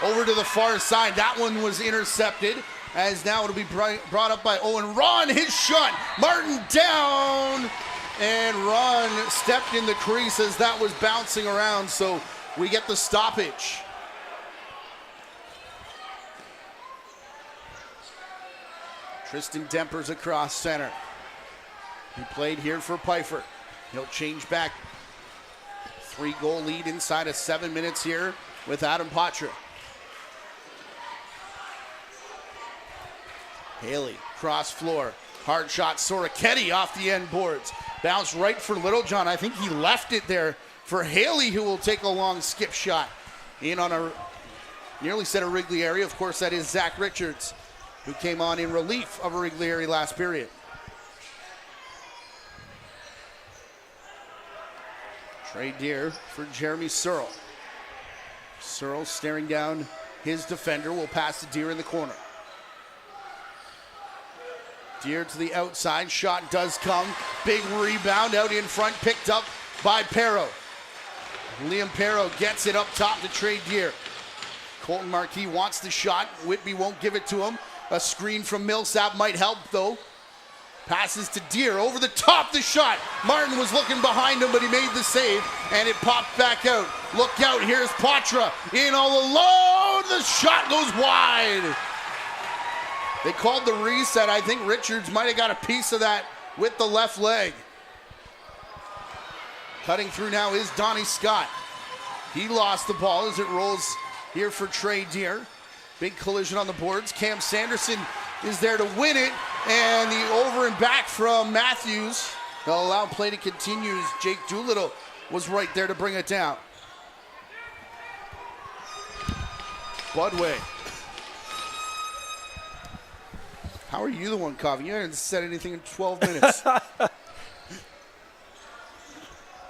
over to the far side. That one was intercepted, as now it'll be brought up by Owen. Ron, his shot. Martin down, and Ron stepped in the crease as that was bouncing around, so we get the stoppage. Tristan Dempers across center. He played here for Pfeiffer. He'll change back. 3-goal lead inside of 7 minutes here with Adam Poitras. Haley, cross floor. Hard shot, Soroketti off the end boards. Bounce right for Littlejohn. I think he left it there for Haley, who will take a long skip shot in on a nearly center Wrigley area. Of course, that is Zach Richards, who came on in relief of Wrigley area last period. Trey Deer for Jeremy Searle. Searle staring down his defender, will pass to Deer in the corner. Deer to the outside, shot does come. Big rebound out in front, picked up by Perro. Liam Perro gets it up top to Trey Deer. Colton Marquis wants the shot. Whitby won't give it to him. A screen from Millsap might help though. Passes to Deer, over the top, the shot. Martin was looking behind him, but he made the save, and it popped back out. Look out, here's Patra, in all alone, the shot goes wide. They called the reset. I think Richards might have got a piece of that with the left leg. Cutting through now is Donnie Scott. He lost the ball as it rolls here for Trey Deer. Big collision on the boards. Cam Sanderson is there to win it, and the over and back from Matthews. They'll allow play to continue as Jake Doolittle was right there to bring it down. Budway. How are you the one coughing? You haven't said anything in 12 minutes.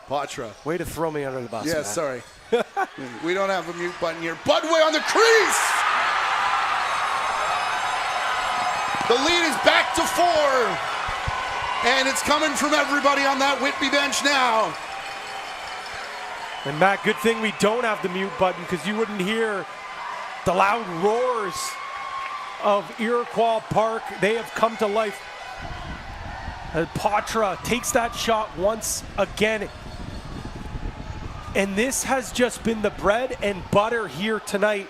Patra.
Way to throw me under the bus.
Yeah,
Matt.
sorry. We don't have a mute button here. Budway on the crease! The lead is back to 4. And it's coming from everybody on that Whitby bench now.
And Matt, good thing we don't have the mute button, because you wouldn't hear the loud roars of Iroquois Park. They have come to life. Patra takes that shot once again. And this has just been the bread and butter here tonight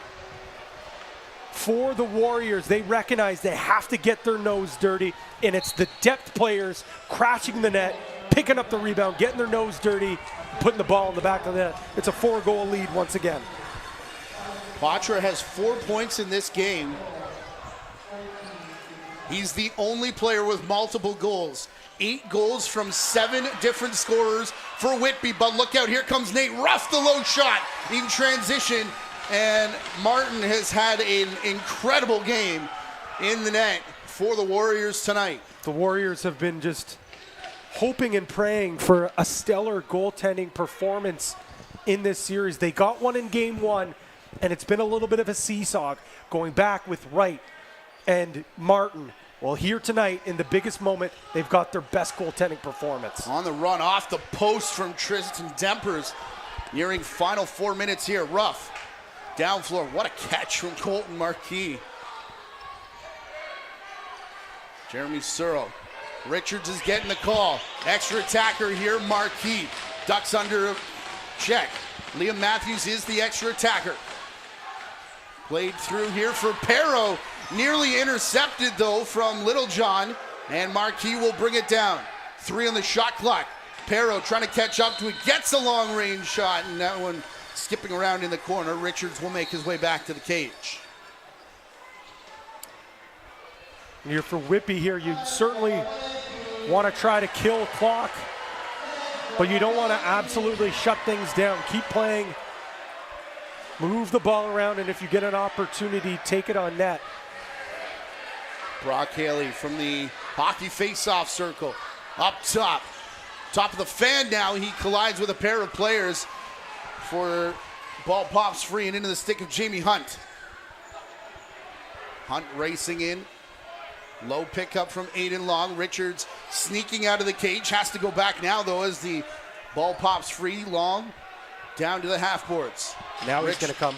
for the Warriors. They recognize they have to get their nose dirty, and it's the depth players crashing the net, picking up the rebound, getting their nose dirty, putting the ball in the back of the net. It's a 4-goal lead once again.
Patra has 4 points in this game. He's the only player with multiple goals. 8 goals from 7 different scorers for Whitby. But look out, here comes Nate Ruff, the low shot in transition. And Martin has had an incredible game in the net for the Warriors tonight.
The Warriors have been just hoping and praying for a stellar goaltending performance in this series. They got one in game 1, and it's been a little bit of a seesaw going back with Wright and Martin. Well, here tonight, in the biggest moment, they've got their best goaltending performance.
On the run off the post from Tristan Dempers. Nearing final 4 minutes here. Ruff. Down floor. What a catch from Colton Marquis. Jeremy Searle. Richards is getting the call. Extra attacker here. Marquis. Ducks under a check. Liam Matthews is the extra attacker. Played through here for Perro. Nearly intercepted, though, from Littlejohn, and Marquis will bring it down. 3 on the shot clock. Perro trying to catch up to it, gets a long-range shot, and that one skipping around in the corner. Richards will make his way back to the cage.
And you're for Whitby here. You certainly want to try to kill clock, but you don't want to absolutely shut things down. Keep playing, move the ball around, and if you get an opportunity, take it on net.
Brock Haley from the hockey face-off circle. Up top. Top of the fan now. He collides with a pair of players for ball pops free and into the stick of Jamie Hunt. Hunt racing in. Low pickup from Aiden Long. Richards sneaking out of the cage. Has to go back now, though, as the ball pops free. Long down to the half boards.
Now he's going to come.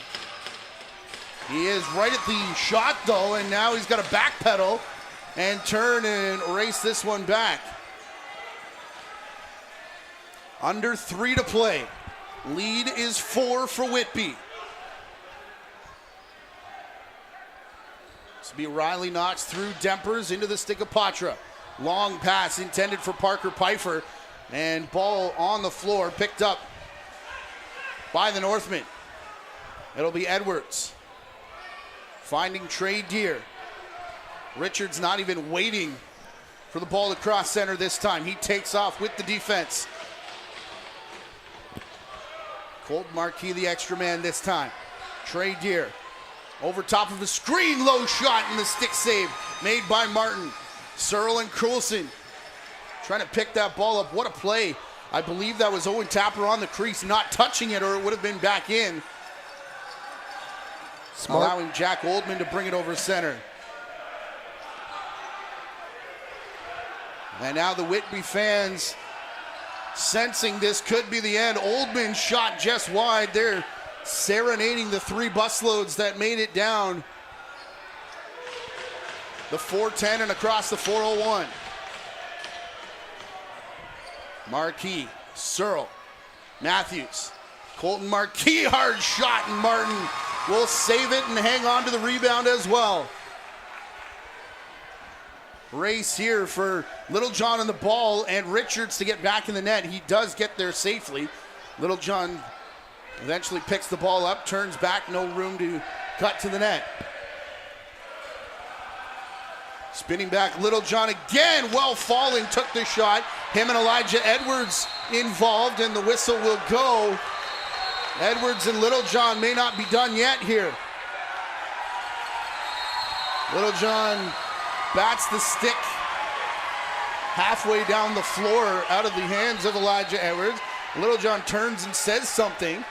He is right at the shot, though, and now he's got to backpedal and turn and race this one back. Under 3 to play. Lead is 4 for Whitby. This will be Riley Knox through Dempers into the stick of Patra. Long pass intended for Parker Pfeiffer, and ball on the floor picked up by the Northmen. It'll be Edwards. Finding Trey Deer. Richards not even waiting for the ball to cross center this time. He takes off with the defense. Colton Marquis, the extra man this time. Trey Deer over top of a screen, low shot, and the stick save made by Martin. Searle and Coulson trying to pick that ball up. What a play. I believe that was Owen Tapper on the crease, not touching it, or it would have been back in.
Smart.
Allowing Jack Oldman to bring it over center. And now the Whitby fans sensing this could be the end. Oldman shot just wide. They're serenading the 3 busloads that made it down the 410 and across the 401. Marquis, Searle, Matthews, Colton Marquis, hard shot, and Martin will save it and hang on to the rebound as well. Race here for Littlejohn on the ball and Richards to get back in the net. He does get there safely. Littlejohn eventually picks the ball up, turns back, no room to cut to the net. Spinning back, Littlejohn again, well falling, took the shot. Him and Elijah Edwards involved, and the whistle will go. Edwards and Littlejohn may not be done yet here. Littlejohn bats the stick halfway down the floor out of the hands of Elijah Edwards. Littlejohn turns and says something.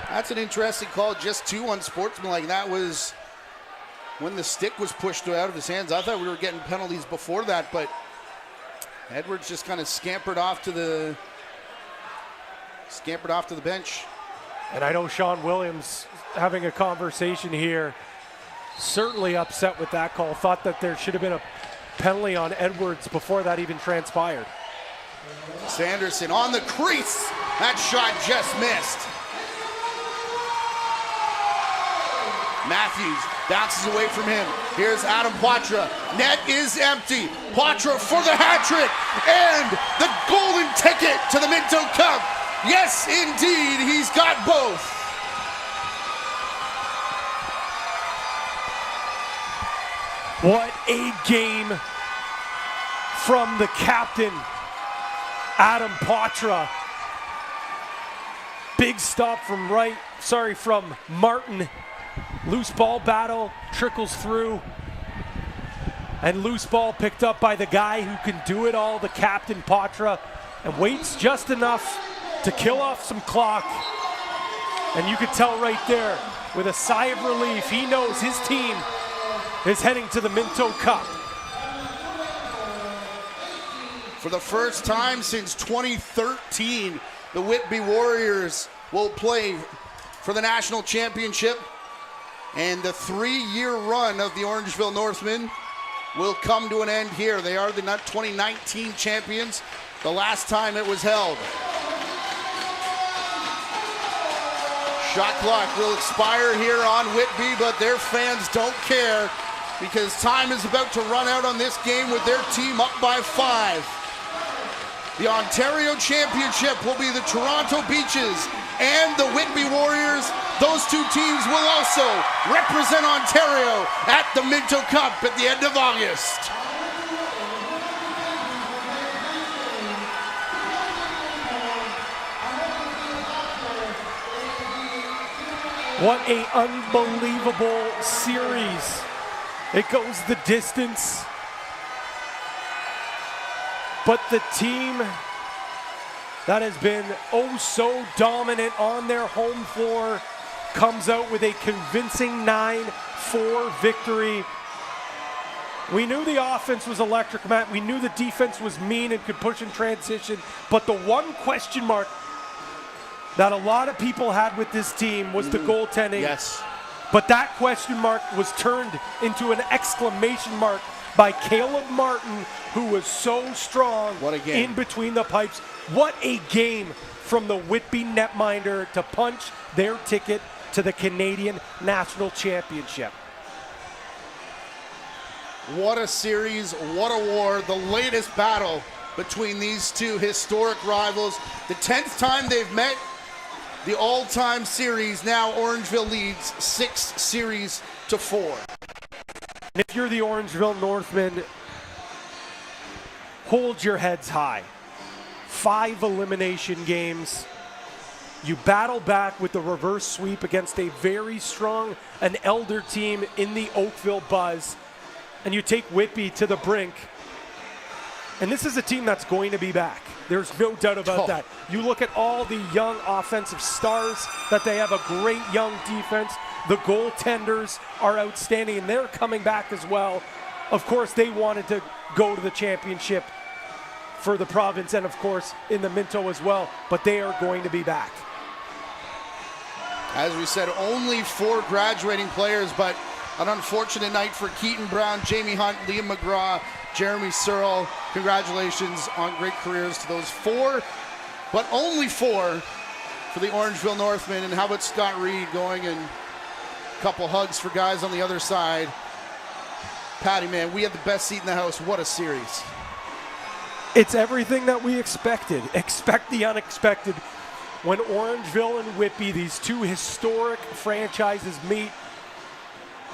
That's an interesting call, just 2 unsportsmanlike. That was when the stick was pushed out of his hands. I thought we were getting penalties before that, but Edwards just kind of scampered off to the bench.
And I know Sean Williams having a conversation here, certainly upset with that call. Thought that there should have been a penalty on Edwards before that even transpired.
Sanderson on the crease. That shot just missed. Matthews bounces away from him. Here's Adam Poitras. Net is empty. Poitras for the hat trick and the golden ticket to the Minto Cup. Yes, indeed, he's got both.
What a game from the captain, Adam Poitras. Big stop from Martin. Loose ball battle, trickles through. And loose ball picked up by the guy who can do it all, the captain, Poitras, and waits just enough to kill off some clock. And you could tell right there, with a sigh of relief, he knows his team is heading to the Minto Cup.
For the first time since 2013, the Whitby Warriors will play for the national championship, and the 3-year run of the Orangeville Northmen will come to an end here. They are the 2019 champions, the last time it was held. Shot clock will expire here on Whitby, but their fans don't care because time is about to run out on this game with their team up by 5. The Ontario Championship will be the Toronto Beaches and the Whitby Warriors. Those 2 teams will also represent Ontario at the Minto Cup at the end of August.
What a unbelievable series. It goes the distance. But the team that has been oh so dominant on their home floor comes out with a convincing 9-4 victory. We knew the offense was electric, Matt. We knew the defense was mean and could push in transition. But the one question mark that a lot of people had with this team was the goaltending.
Yes.
But that question mark was turned into an exclamation mark by Caleb Martin, who was so strong in between the pipes. What a game from the Whitby netminder to punch their ticket to the Canadian National Championship.
What a series, what a war. The latest battle between these 2 historic rivals. The 10th time they've met the all-time series. Now Orangeville leads 6-4.
And if you're the Orangeville Northmen, hold your heads high. 5 elimination games. You battle back with the reverse sweep against a very strong and elder team in the Oakville Buzz. And you take Whitby to the brink. And this is a team that's going to be back. There's no doubt about that. You look at all the young offensive stars that they have, a great young defense. The goaltenders are outstanding, and they're coming back as well. Of course, they wanted to go to the championship for the province and, of course, in the Minto as well. But they are going to be back.
As we said, only 4 graduating players, but an unfortunate night for Keaton Brown, Jamie Hunt, Liam McGraw, Jeremy Searle. Congratulations on great careers to those 4, but only 4 for the Orangeville Northmen. And how about Scott Reed going, and a couple hugs for guys on the other side. Patty, man, we had the best seat in the house. What a series.
It's everything that we expected. Expect the unexpected. When Orangeville and Whitby, these 2 historic franchises, meet.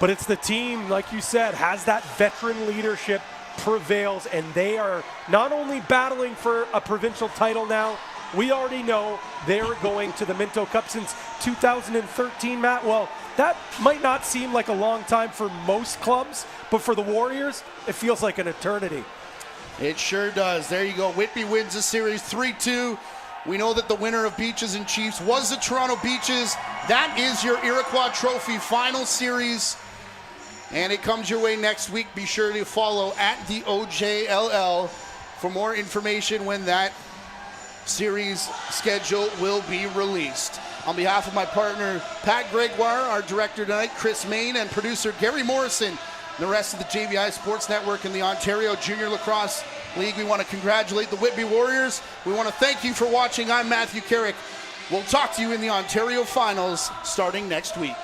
But it's the team, like you said, has that veteran leadership, prevails, and they are not only battling for a provincial title now, we already know they're going to the Minto Cup since 2013, Matt. Well, that might not seem like a long time for most clubs, but for the Warriors, it feels like an eternity.
It sure does. There you go. Whitby wins the series 3-2. We know that the winner of Beaches and Chiefs was the Toronto Beaches. That is your Iroquois Trophy final series. And it comes your way next week. Be sure to follow at the OJLL for more information when that series schedule will be released. On behalf of my partner, Pat Gregoire, our director tonight, Chris Main, and producer Gary Morrison, and the rest of the JVI Sports Network and the Ontario Junior Lacrosse League, we want to congratulate the Whitby Warriors. We want to thank you for watching. I'm Matthew Carrick. We'll talk to you in the Ontario Finals starting next week.